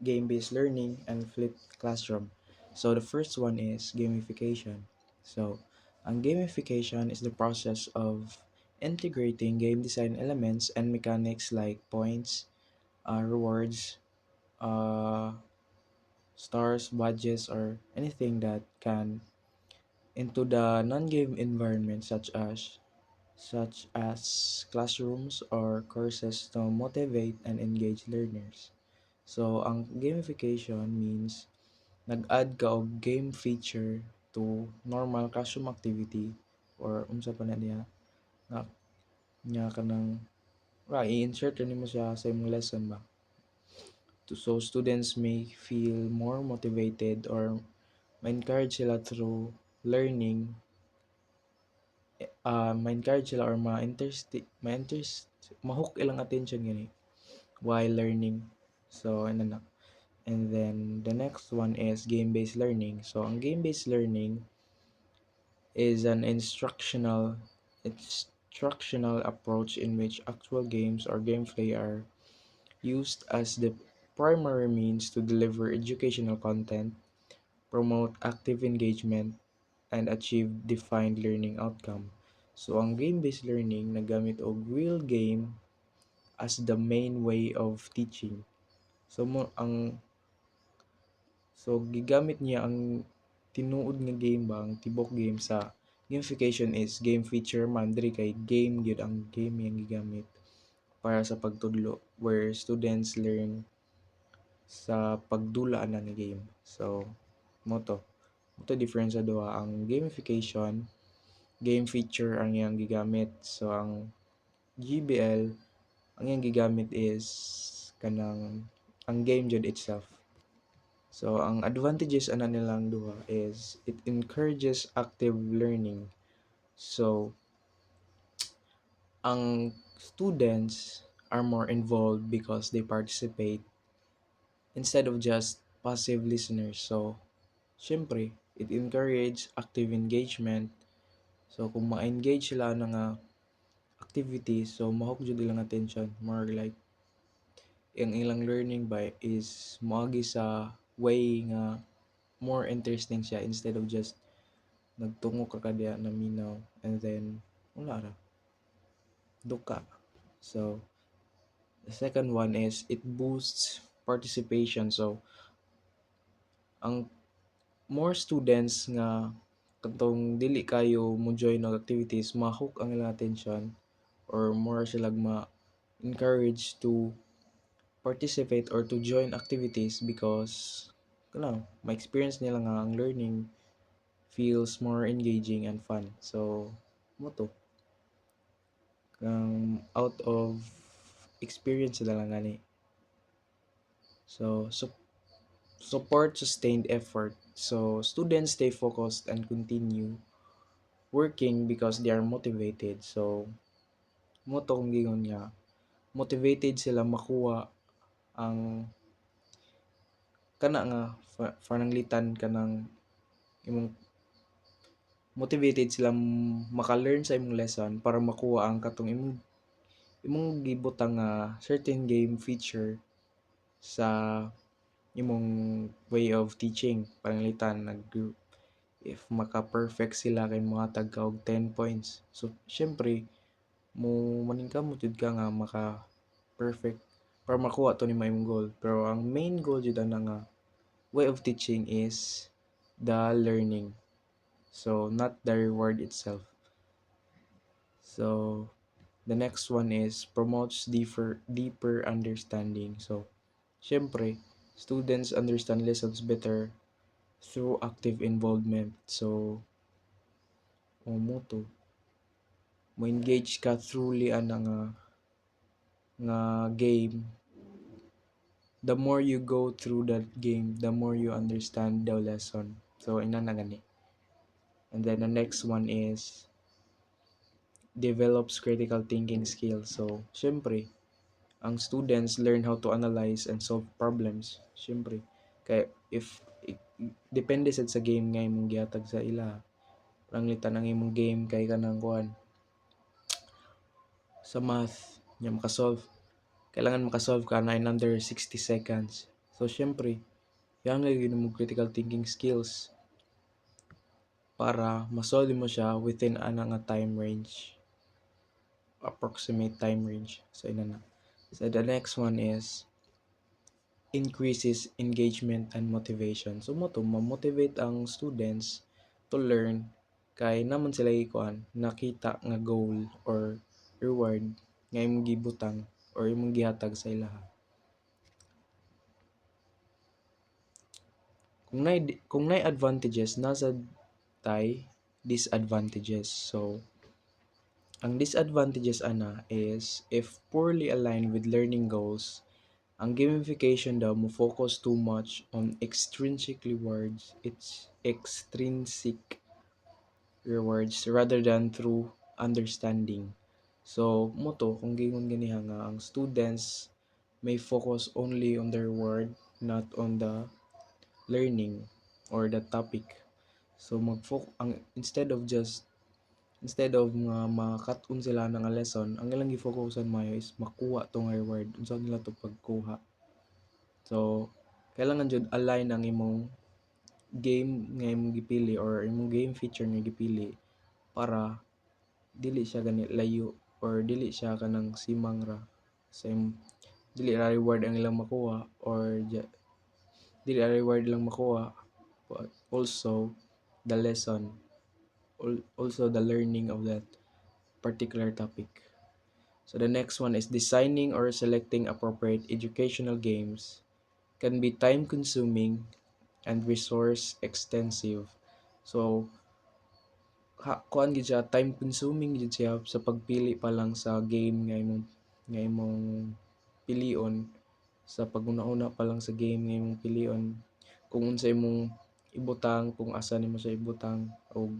game-based learning, and flipped classroom. So the first one is gamification. So, ang gamification is the process of integrating game design elements and mechanics like points, rewards, uh, stars, badges, or anything that can into the non-game environment such as classrooms or courses to motivate and engage learners. So, ang gamification means nag-add ka og game feature to normal classroom activity or unsa pa na diha nga nga kanang i-insert rin mo siya sa imong lesson ba. So students may feel more motivated or ma-encourage sila through learning, ma-encourage sila or ma-hook ilang attention gani while learning. So ano na. And then the next one is game-based learning. So ang game-based learning is an instructional approach in which actual games or gameplay are used as the primary means to deliver educational content, promote active engagement, and achieve defined learning outcome. So ang game-based learning nagamit og real game as the main way of teaching. So gigamit niya ang tinuod nga game ba, ang tibok game sa gamification is game feature man diri kay game gyud ang game yang gigamit para sa pagtudlo where students learn sa pagdula na nga game. So moto difference sa duha. Ang gamification game feature ang iyang gigamit. So ang GBL ang iyang gigamit is kanang ang game jud itself. So ang advantages ana nilang duha is it encourages active learning. So ang students are more involved because they participate instead of just passive listeners. So syempre, it encourage active engagement. So kung ma-engage sila na nga activity, so mahok jud ilang attention. More like ang ilang learning ba is moagi sa way nga more interesting siya instead of just nagtungo ka kadiya na minaw and then wala ra duka. So the second one is it boosts participation. So ang more students nga katong dili kayo mo join og activities ma-hook ang ilang attention or more sila ma-encourage to participate or to join activities because ma-experience nila nga ang learning feels more engaging and fun. So mo to out of experience sila lang gani. So support sustained effort. So students stay focused and continue working because they are motivated. So mo to kung gingon nga motivated sila makuha ang kana nga pananglitan kanang imong motivated sila maka-learn sa imong lesson para makuha ang katong imong gibutang nga certain game feature sa imong way of teaching. Pananglitan if maka-perfect sila kay mohatag ka og 10 points. So syempre maningkamot jud ka nga maka-perfect para makuha to nimo imong goal. Pero ang main goal jud ana nga way of teaching is the learning. So not the reward itself. So the next one is promotes deeper understanding. So syempre students understand lessons better through active involvement. So mo to mo engage ka truly ana nga game. The more you go through that game, the more you understand the lesson. So ina na gani. And then the next one is develops critical thinking skills. So syempre ang students learn how to analyze and solve problems. Syempre kay if depende sad sa game nga imong gihatag sa ila. Ranglitan ang imong game kay kanang kuan sa math nya kailangan makasolve ka na in under 60 seconds. So syempre yan nga yun mo critical thinking skills para masolve mo siya within ana nga time range, approximate time range. So ina na. So the next one is increases engagement and motivation. So mo to ma-motivate ang students to learn kay naman sila ikuan nakita nga goal or reward nga imong gibutang or imong gihatag sa ilaha. Kung nay advantages nasa tay disadvantages. So, ang disadvantages ana is if poorly aligned with learning goals, ang gamification daw mo focus too much on extrinsic rewards, it's extrinsic rewards rather than through understanding. So, moto kung gingon ganiha nga ang students may focus only on their reward, not on the learning or the topic. So ang instead of nga makaton sila ng lesson, ang ilang gi-focusan mayo is makuha tong reward unsa nila to pagkuha. So kailangan jud align ang imong game nga imong gipili or imong game feature nga gipili para dili siya gani layo or dili siya kanang simang ra sa dili ra reward ang ilang makuha or dili ra reward lang makuha, but also the lesson, also the learning of that particular topic. So the next one is designing or selecting appropriate educational games can be time consuming and resource extensive. So kuan gid siya, time consuming gid siya sa pagpili pa lang sa game nga imong pilion, sa paguna-una pa lang sa game nga imong pilion, kung unsa imong ibutang, kung asa nimo siya ibutang, o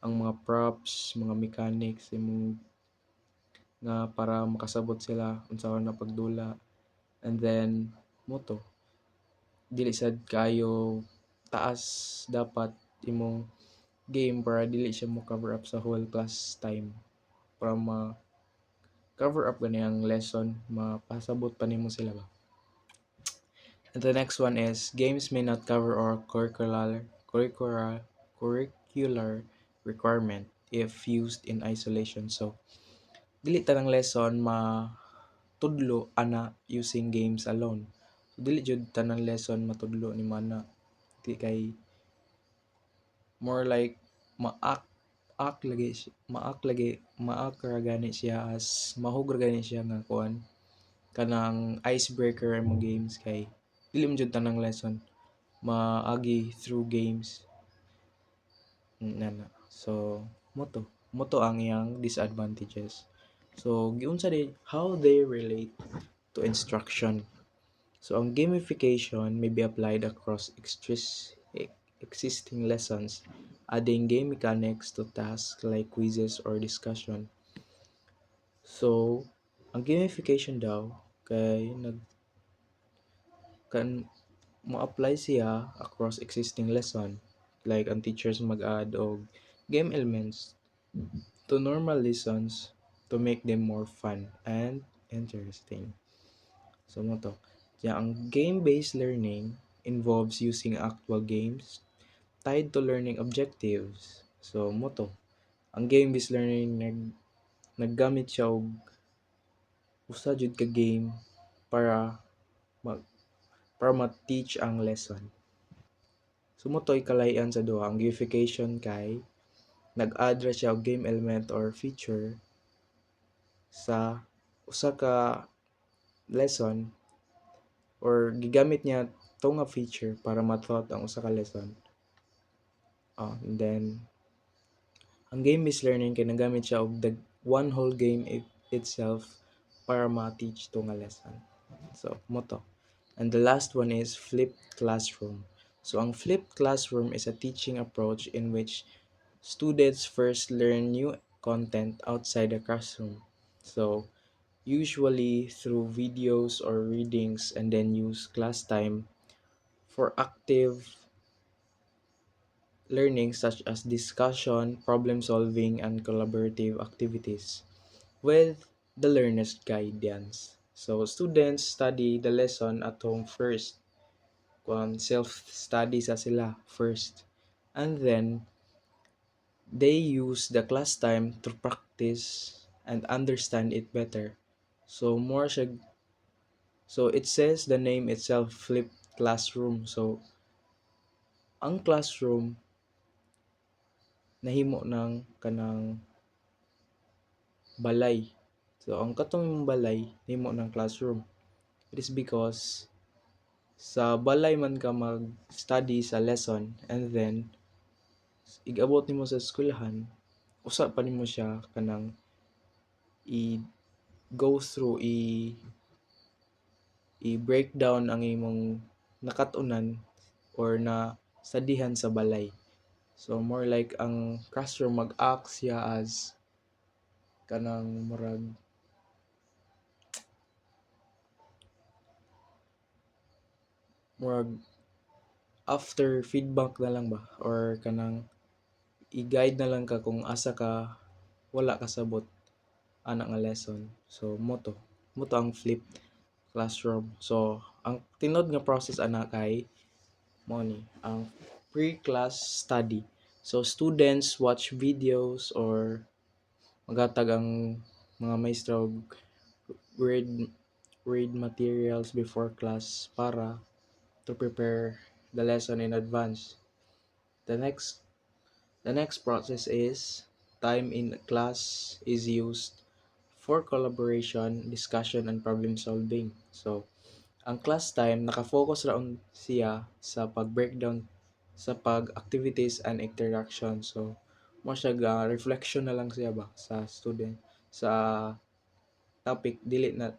ang mga props, mga mechanics imong nga para makasabot sila unsa na pagdula. And then moto dili sad kayo taas dapat imong game para dili siya mo cover up sa whole class time, para cover up gani ang lesson, mapasabot pa nimo sila ba. And the next one is games may not cover our curricular requirement if used in isolation. So dili tanang lesson matudlo ana using games alone. So dili jud tanang lesson matudlo ni mana. Di kay more like maak ak lagi maak ra gani siya, as mahug ra gani siya nga kuan kanang icebreaker mo games, kay dili man jud tanang lesson maagi through games nana. So moto ang iyang disadvantages. So giunsa di how they relate to instruction. So ang gamification may be applied across existing lessons, adding game mechanics to tasks like quizzes or discussion. So ang gamification daw kay kan mo-apply siya across existing lesson, like ang teachers mag-add og game elements to normal lessons to make them more fun and interesting. So mo to. Kaya ang game-based learning involves using actual games tied to learning objectives. So mo to. Ang game-based learning naggamit siya og usa jud ka game para ma-teach ang lesson. So mo to'y kalayan sa duha. Ang gamification kay nag-add ra siya og game element or feature sa usa ka lesson, or gigamit niya to nga feature para ma-taught ang usa ka lesson. And then ang game-based learning kay nagamit siya og the one whole game itself para ma-teach to nga lesson. So mo to. And the last one is flipped classroom. So ang flipped classroom is a teaching approach in which students first learn new content outside the classroom. So usually through videos or readings, and then use class time for active learning such as discussion, problem solving, and collaborative activities with the learner's guidance. So students study the lesson at home first. Self-study sa sila first. And then they use the class time to practice and understand it better. So more siya, so it says the name itself, flipped classroom. So ang classroom nahimo ng kanang balay. So ang katong balay nahimo ng classroom. It is because sa balay man ka mag-study sa lesson, and then ig-abot nimo sa eskwelahan, usa pa nimo siya kanang i-go through, i-break down ang imong nakat-unan or na studyhan sa balay. So more like ang classroom mag-act siya as kanang murag after feedback na lang ba, or kanang i-guide na lang ka kung asa ka wala kasabot ana nga lesson. So mo to ang flipped classroom. So ang tinod nga process ana kay mao ni ang pre-class study. So students watch videos or maghatag ang mga maestro og read read materials before class para to prepare the lesson in advance. The next The next process is time in class is used for collaboration, discussion, and problem solving. So, ang class time nakafocus raon siya sa pag-breakdown sa pag-activities and interaction. So, mo siya reflection na lang siya ba sa student sa topic, dili na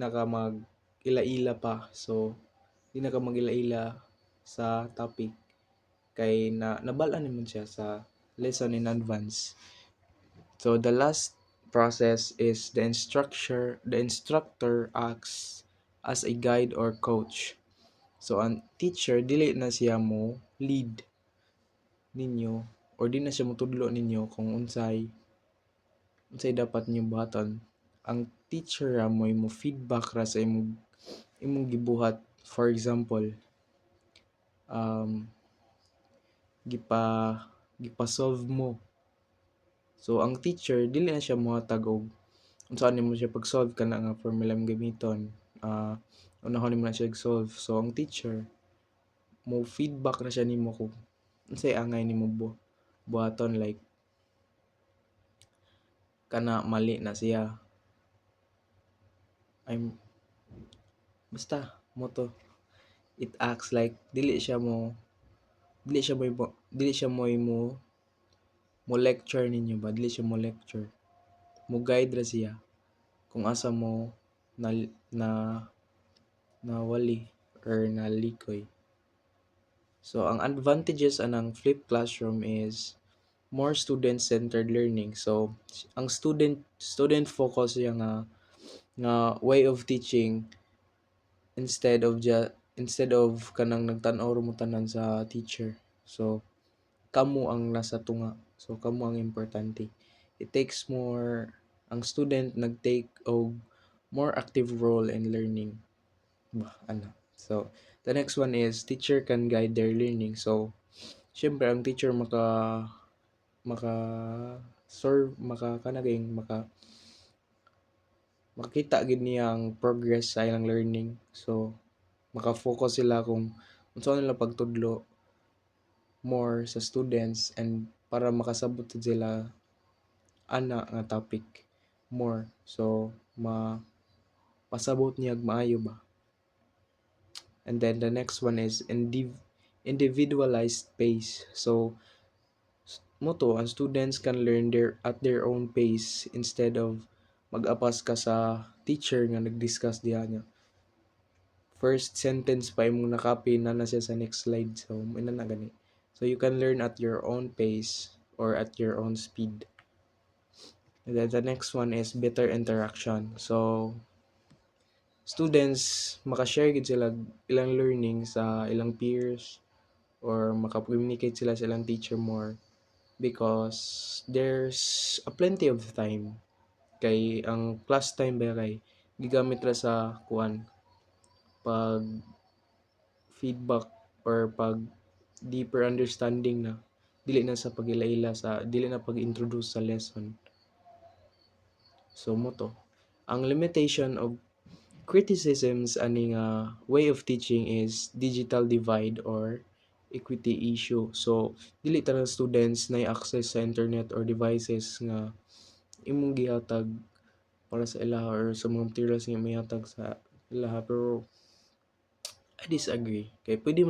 ka mag ila-ila pa. So, di na ka mag-ila-ila sa topic kay nabal-an naman siya sa lesson in advance. So the last process is the instructor acts as a guide or coach. So ang teacher dili na siya mo lead ninyo or di na siya mo tudlo ninyo kung unsay dapat ninyo buhaton. Ang teacher ra mo feedback ra sa imong gibuhat. For example, um gipa gipa-solve mo. So ang teacher dili na siya mohatag og unsaan nimo siya pag-solve kana nga formula imong gamiton. Unahon nimo na siya solve. So ang teacher mo feedback na siya nimo kung unsay angay nimo buhaton, like kana mali na siya. I'm basta mo to. It acts like dili siya mo lecture ninyo ba, dili siya mo lecture, mo guide ra siya kung asa mo na na nawali or nalikoy. So ang advantages anang flipped classroom is more student-centered learning. So ang student focus siya nga way of teaching instead of kanang nagtan-aw ra mo tanan sa teacher. So kamo ang nasa tunga. So kamo ang importante. It takes more, ang student nag-take og more active role in learning. Ano. So the next one is teacher can guide their learning. So syempre ang teacher maka serve maka kanaging makita gid niya ang progress sa ilang learning. So maka-focus sila kung unsa nila pagtudlo more sa students and para makasabot sila ana nga topic more. So pasabot niya maayo ba. And then the next one is individualized pace. So moto ang students can learn at their own pace instead of mag-apas ka sa teacher nga nag-discuss diha niya. First sentence pa imong nakapy na siya sa next slide. So ina na gani. So you can learn at your own pace or at your own speed. And then the next one is better interaction. So students maka-share gid sila ilang learning sa ilang peers or maka-communicate sila sa ilang teacher more because there's a plenty of time. Kay ang class time ba kay gigamit ra sa pag feedback or pag deeper understanding na, dili na sa pag-ila-ila dili na pag-introduce sa lesson. So mo to ang limitation of criticisms ani nga way of teaching is digital divide or equity issue. So dili tanang students na access sa internet or devices nga imong gihatag para sa ilaha or sa mga materials nga mihatag sa ilaha. Pero I disagree kay pwede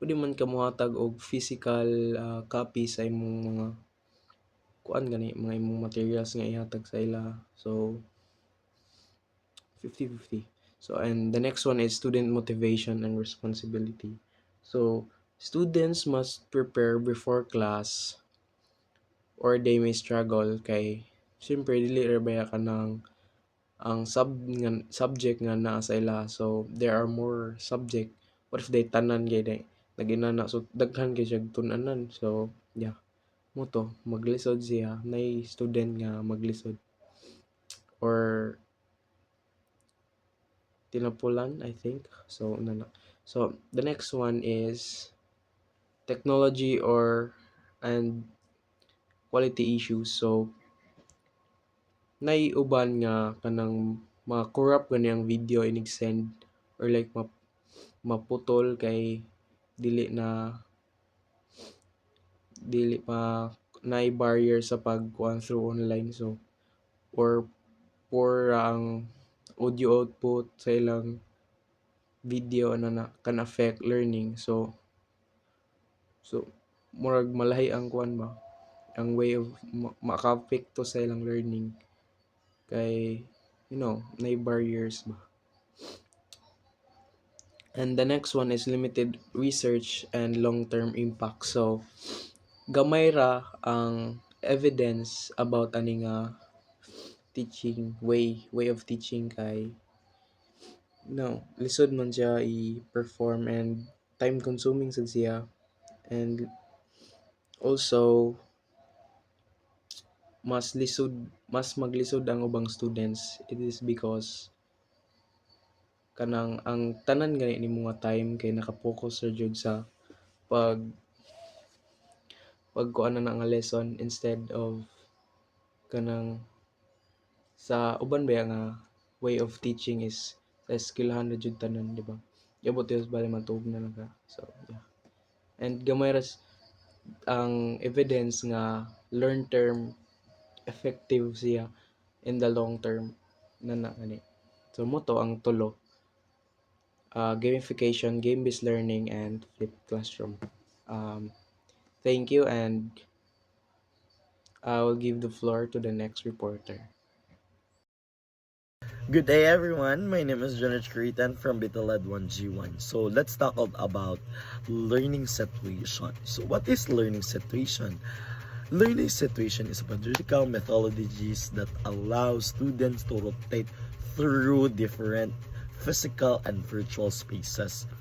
pwede man ka mohatag og physical copy sa imong mga kuan gani mga imong materials nga ihatag sa ila. So 50-50. So and the next one is student motivation and responsibility. So students must prepare before class or they may struggle kay siyempre dili ra baya ka ng ang subject nga naa sa ila. So there are more subject. What if they tanan kay day naginana so daghan kay siya tun-anan. So yeah, mo to maglisod siya nay student nga maglisod or tinapulan I think. So nana. So the next one is technology or and quality issues. So naiuban nga kanang ma-corrupt gani ang video inig send or like maputol kay dili pa naay barrier sa pagkuan through online. So or poor ang audio output sa ilang video na can affect learning. So murag malahi ang kuan ba ang way of maka-apekto sa ilang learning kay naay barriers ba. And the next one is limited research and long-term impact. So gamay ra ang evidence about ani nga teaching way of teaching kay lisod man siya i-perform and time consuming sad siya. And also mas maglisod ang ubang students. It is because kanang ang tanan gani ni mga time kay naka-focus ra jud sa pagkuan na nga lesson instead of kanang sa uban ba nga way of teaching is sa eskwelahan na jud tanan, di ba? Yabot yun bali matug na lang ka. So yeah. And gamay ras ang evidence nga learn term effective siya in the long term na gani. So mo to ang tulo. Gamification, game-based learning, and flipped classroom. Thank you, and I will give the floor to the next reporter. Good day, everyone. My name is Janet Kritan from Bitalad 1G1. So let's talk about learning situation. So what is learning situation? Learning situation is a pedagogical methodologies that allow students to rotate through different physical and virtual spaces,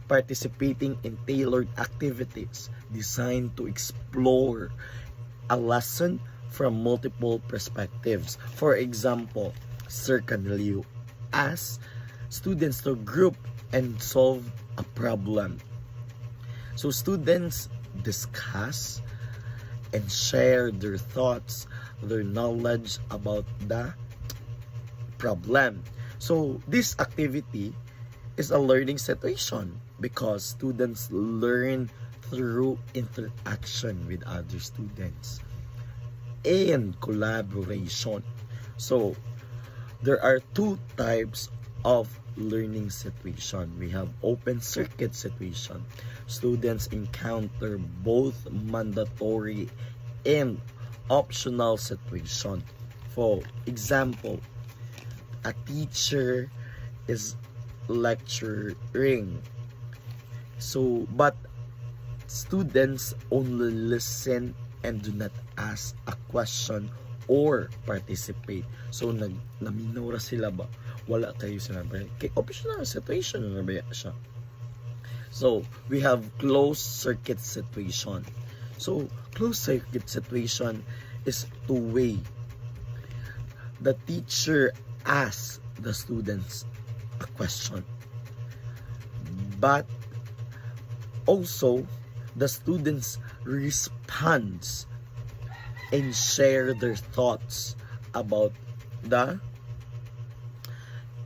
participating in tailored activities designed to explore a lesson from multiple perspectives. For example, Sir Canelio asks students to group and solve a problem. So students discuss and share their thoughts, their knowledge about the problem. So this activity is a learning situation because students learn through interaction with other students and collaboration. So there are two types of learning situation. We have open circuit situation. Students encounter both mandatory and optional situation. For example, a teacher is lecturing. So, but students only listen and do not ask a question or participate. So naminaw ra sila ba? Wala tayo sinabi. Kay optional situation na ba siya? So we have closed circuit situation. So closed circuit situation is two-way. The teacher asks the students a question, but also the students responds and share their thoughts about the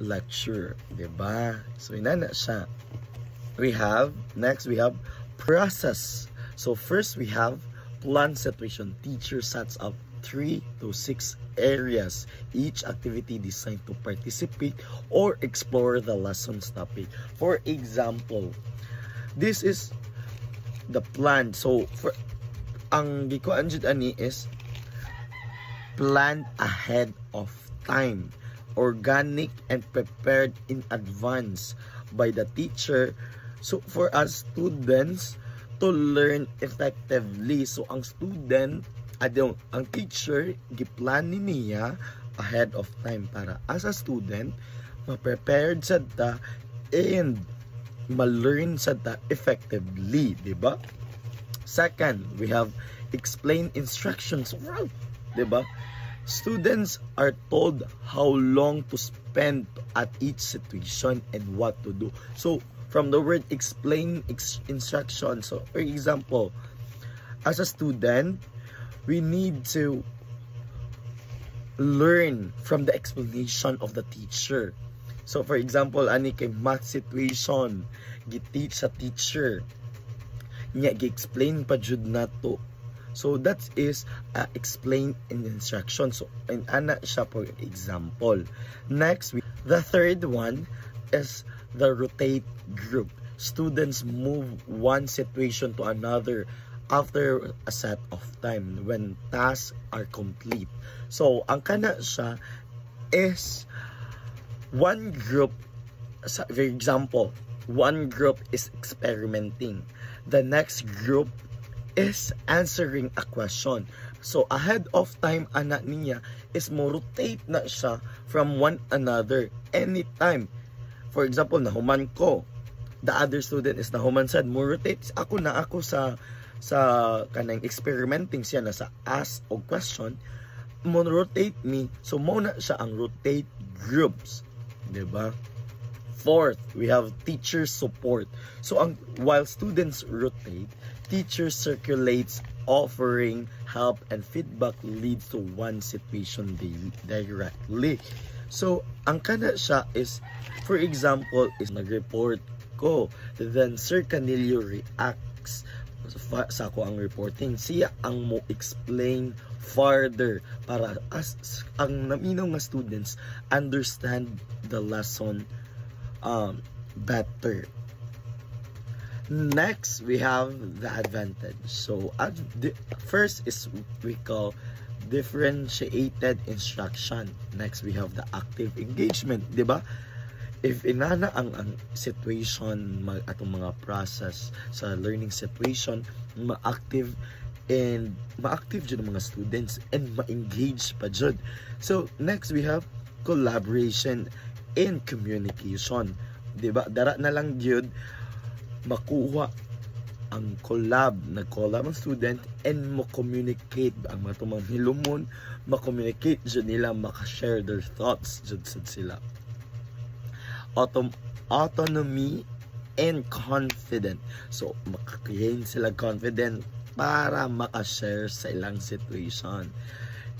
lecture, diba? So inana siya. We have process. So first we have plan situation. Teacher sets up 3 to 6 areas, each activity designed to participate or explore the lesson's topic. For example, this is the plan. So for ang gikuan jud ani is plan ahead of time, organic and prepared in advance by the teacher. So for us students to learn effectively. So ang student, ang teacher giplan ni niya ahead of time para as a student ma-prepared sad ta and ma-learn sad ta effectively, di ba? Second, we have explain instructions. Wow, di ba? Students are told how long to spend at each situation and what to do. So, from the word explain instruction, so for example, as a student, we need to learn from the explanation of the teacher. So, for example, ani kay math situation, gi-teach sa teacher, niya gi-explain pa jud nato. So that is explain in instruction. So and ana siya for example. Next, the third one is the rotate group. Students move one situation to another after a set of time when tasks are complete. So ang kana siya is one group, for example, one group is experimenting. The next group is answering a question. So ahead of time ana niya is mo rotate na siya from one another anytime. For example, nahuman ko, the other student is nahuman sad, mo rotate ako sa kanang experimenting siya na sa ask o question, mo rotate me. So mo na siya ang rotate groups, di ba? Fourth, we have teacher support. So while students rotate, teacher circulates, offering help and feedback leads to one situation directly. So ang kana siya is, for example, is nag-report ko, then Sir Canilio reacts sa ako ang reporting, siya ang mo explain further para as ang naminaw nga students understand the lesson better. Next, we have the advantage. So first is we call differentiated instruction. Next, we have the active engagement, di ba? If inana ang situation, atong mga process sa learning situation, ma-active dyan ang mga students and ma-engage pa dyan. So next, we have collaboration and communication, di ba? Dara na lang yun makuha ang nag-collab ang student and mo-communicate ang mga tumang hilumon, ma-communicate dyan nila, maka-share their thoughts dyan sila. Autonomy and confident. So, makakain sila confident para maka-share sa ilang situation.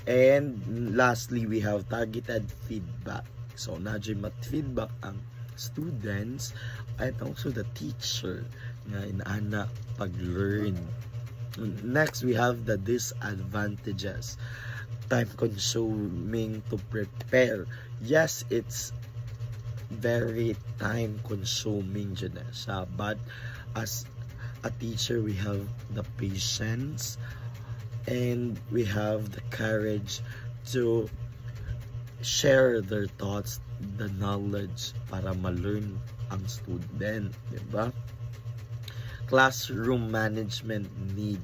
And lastly, we have targeted feedback. So, nadyo mat-feedback ang students and also the teacher nga inaana pag-learn. Next, we have the disadvantages. Time consuming to prepare. Yes, it's very time consuming dyan siya, but as a teacher, we have the patience and we have the courage to share their thoughts, the knowledge para ma-learn ang student, diba? Classroom management need.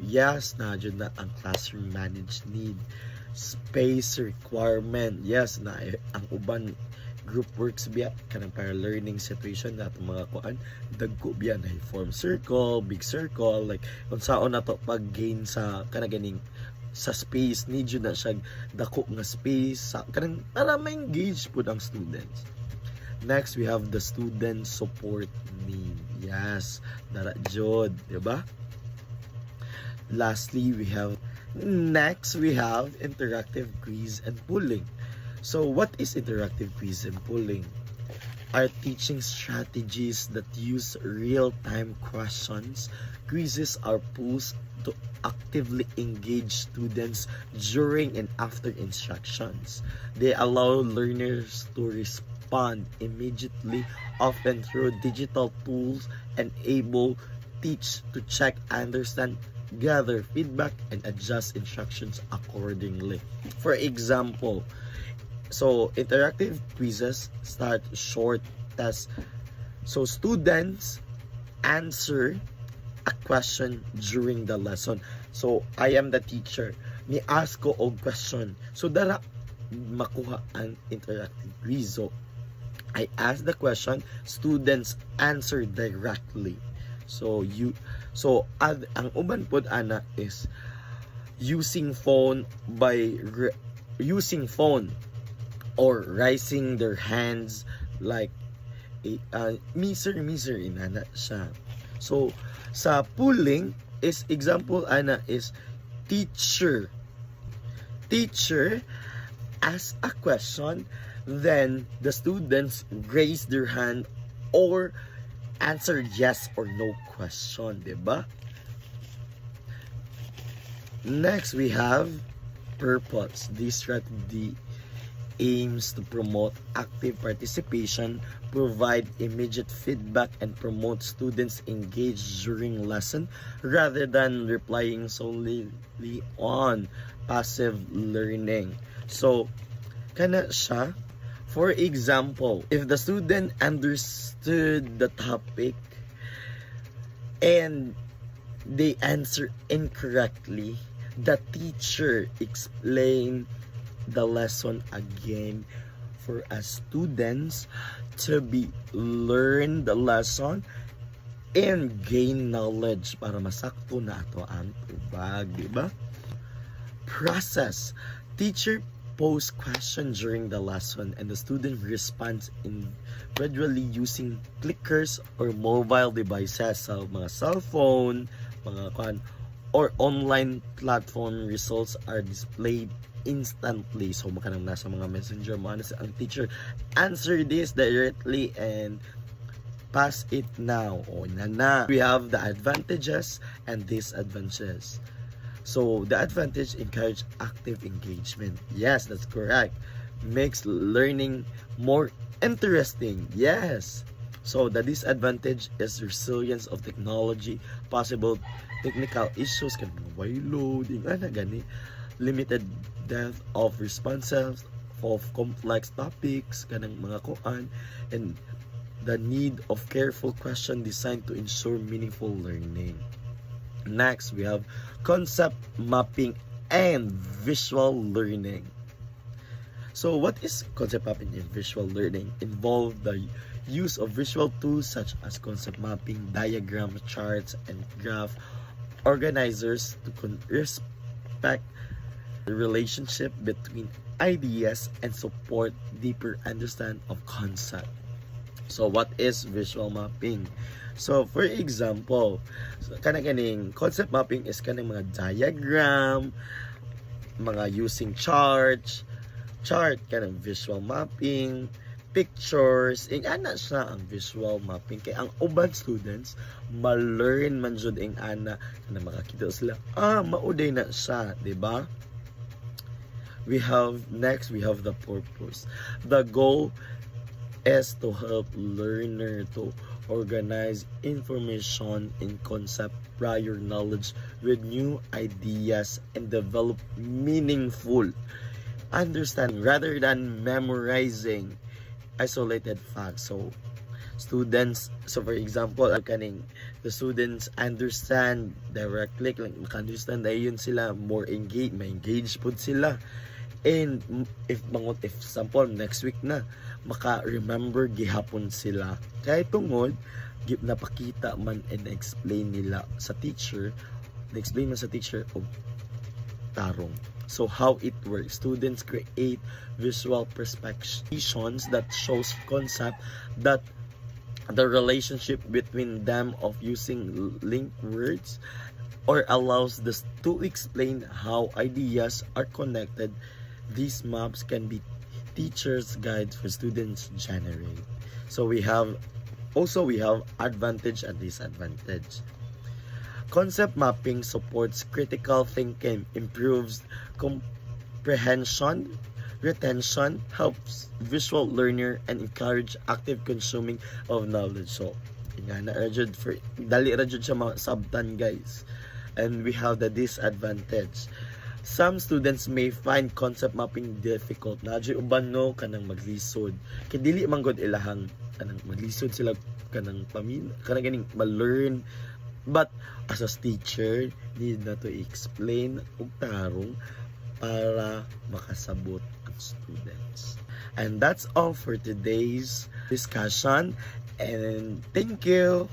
Yes, nadyo na ang classroom management need. Space requirement. Yes, na ang uban group works biya kanang para learning situation nato mga kuan dagko biya na form circle, big circle, like unsaon nato pag gain sa kanaganing sa space, need yun na siya dako nga space sa kanang para ma-engage po ang students. Next, we have the student support need. Yes, dara jud, diba? Lastly, we have interactive quiz and polling. So what is interactive quiz and polling? Are teaching strategies that use real-time questions. Quizzes are tools to actively engage students during and after instructions. They allow learners to respond immediately, often through digital tools, and able teach to check, understand, gather feedback, and adjust instructions accordingly. For example, so interactive quizzes start short tests. So students answer a question during the lesson. So I am the teacher. Ni ask ko og question. So dara makuha ang interactive quiz. So I ask the question, students answer directly. So ang uban pod ana is using phone or raising their hands like miser inana siya. So sa polling is example ana is teacher ask a question, then the students raise their hand or answer yes or no question, diba? Next, we have purpose. This strategy aims to promote active participation, provide immediate feedback, and promote students engaged during lesson rather than relying solely on passive learning. So, kana siya. For example, if the student understood the topic and they answer incorrectly, the teacher explain the lesson again for us students to be learn the lesson and gain knowledge para masakto na ato ang tubag, di ba? Process. Teacher pose question during the lesson and the student responds individually using clickers or mobile devices, so mga cellphone, or online platform. Results are displayed instantly. So makanang nasa mga messenger mo ang teacher answer this directly and pass it now. O na. We have the advantages and disadvantages. So the advantage encourage active engagement. Yes, that's correct. Makes learning more interesting. Yes. So the disadvantage is resilience of technology, possible technical issues, can be loading, limited depth of responses of complex topics, kanang mga kuan, and the need of careful question design to ensure meaningful learning. Next, we have concept mapping and visual learning. So what is concept mapping and visual learning? Involve the use of visual tools such as concept mapping, diagram, charts, and graph organizers to respect the relationship between ideas and support deeper understanding of concept. So what is visual mapping? So for example, kanang concept mapping is kanang mga diagram, mga using chart kanang visual mapping, pictures, ana siya ang visual mapping. Kaya ang uban students ma-learn man jud ana na makakita sila mauday na siya, di ba? We have the purpose. The goal is to help learner to organize information in concept prior knowledge with new ideas and develop meaningful understanding rather than memorizing isolated facts. So for example, the students understand directly, like maka-understand na yun sila, more engaged po sila. And if example next week na maka-remember gihapon sila kay tungod napakita man and explain nila sa teacher, og tarong. So how it works, students create visual perspectives that shows concept that the relationship between them of using linked words or allows this to explain how ideas are connected. These maps can be teachers' guides for students generate. So we have advantage and disadvantage. Concept mapping supports critical thinking, improves comprehension, retention, helps visual learner, and encourage active consuming of knowledge. So Nga na rajud for dali rajud siya sabtan, guys. And we have the disadvantage. Some students may find concept mapping difficult. Nadyo uban no kanang maglisod. Kay dili man gud ilahang kanang maglisod sila kanang kanang ganing ma-learn. But as a teacher, need na to explain og tarong para makasabot ang students. And that's all for today's discussion. And thank you.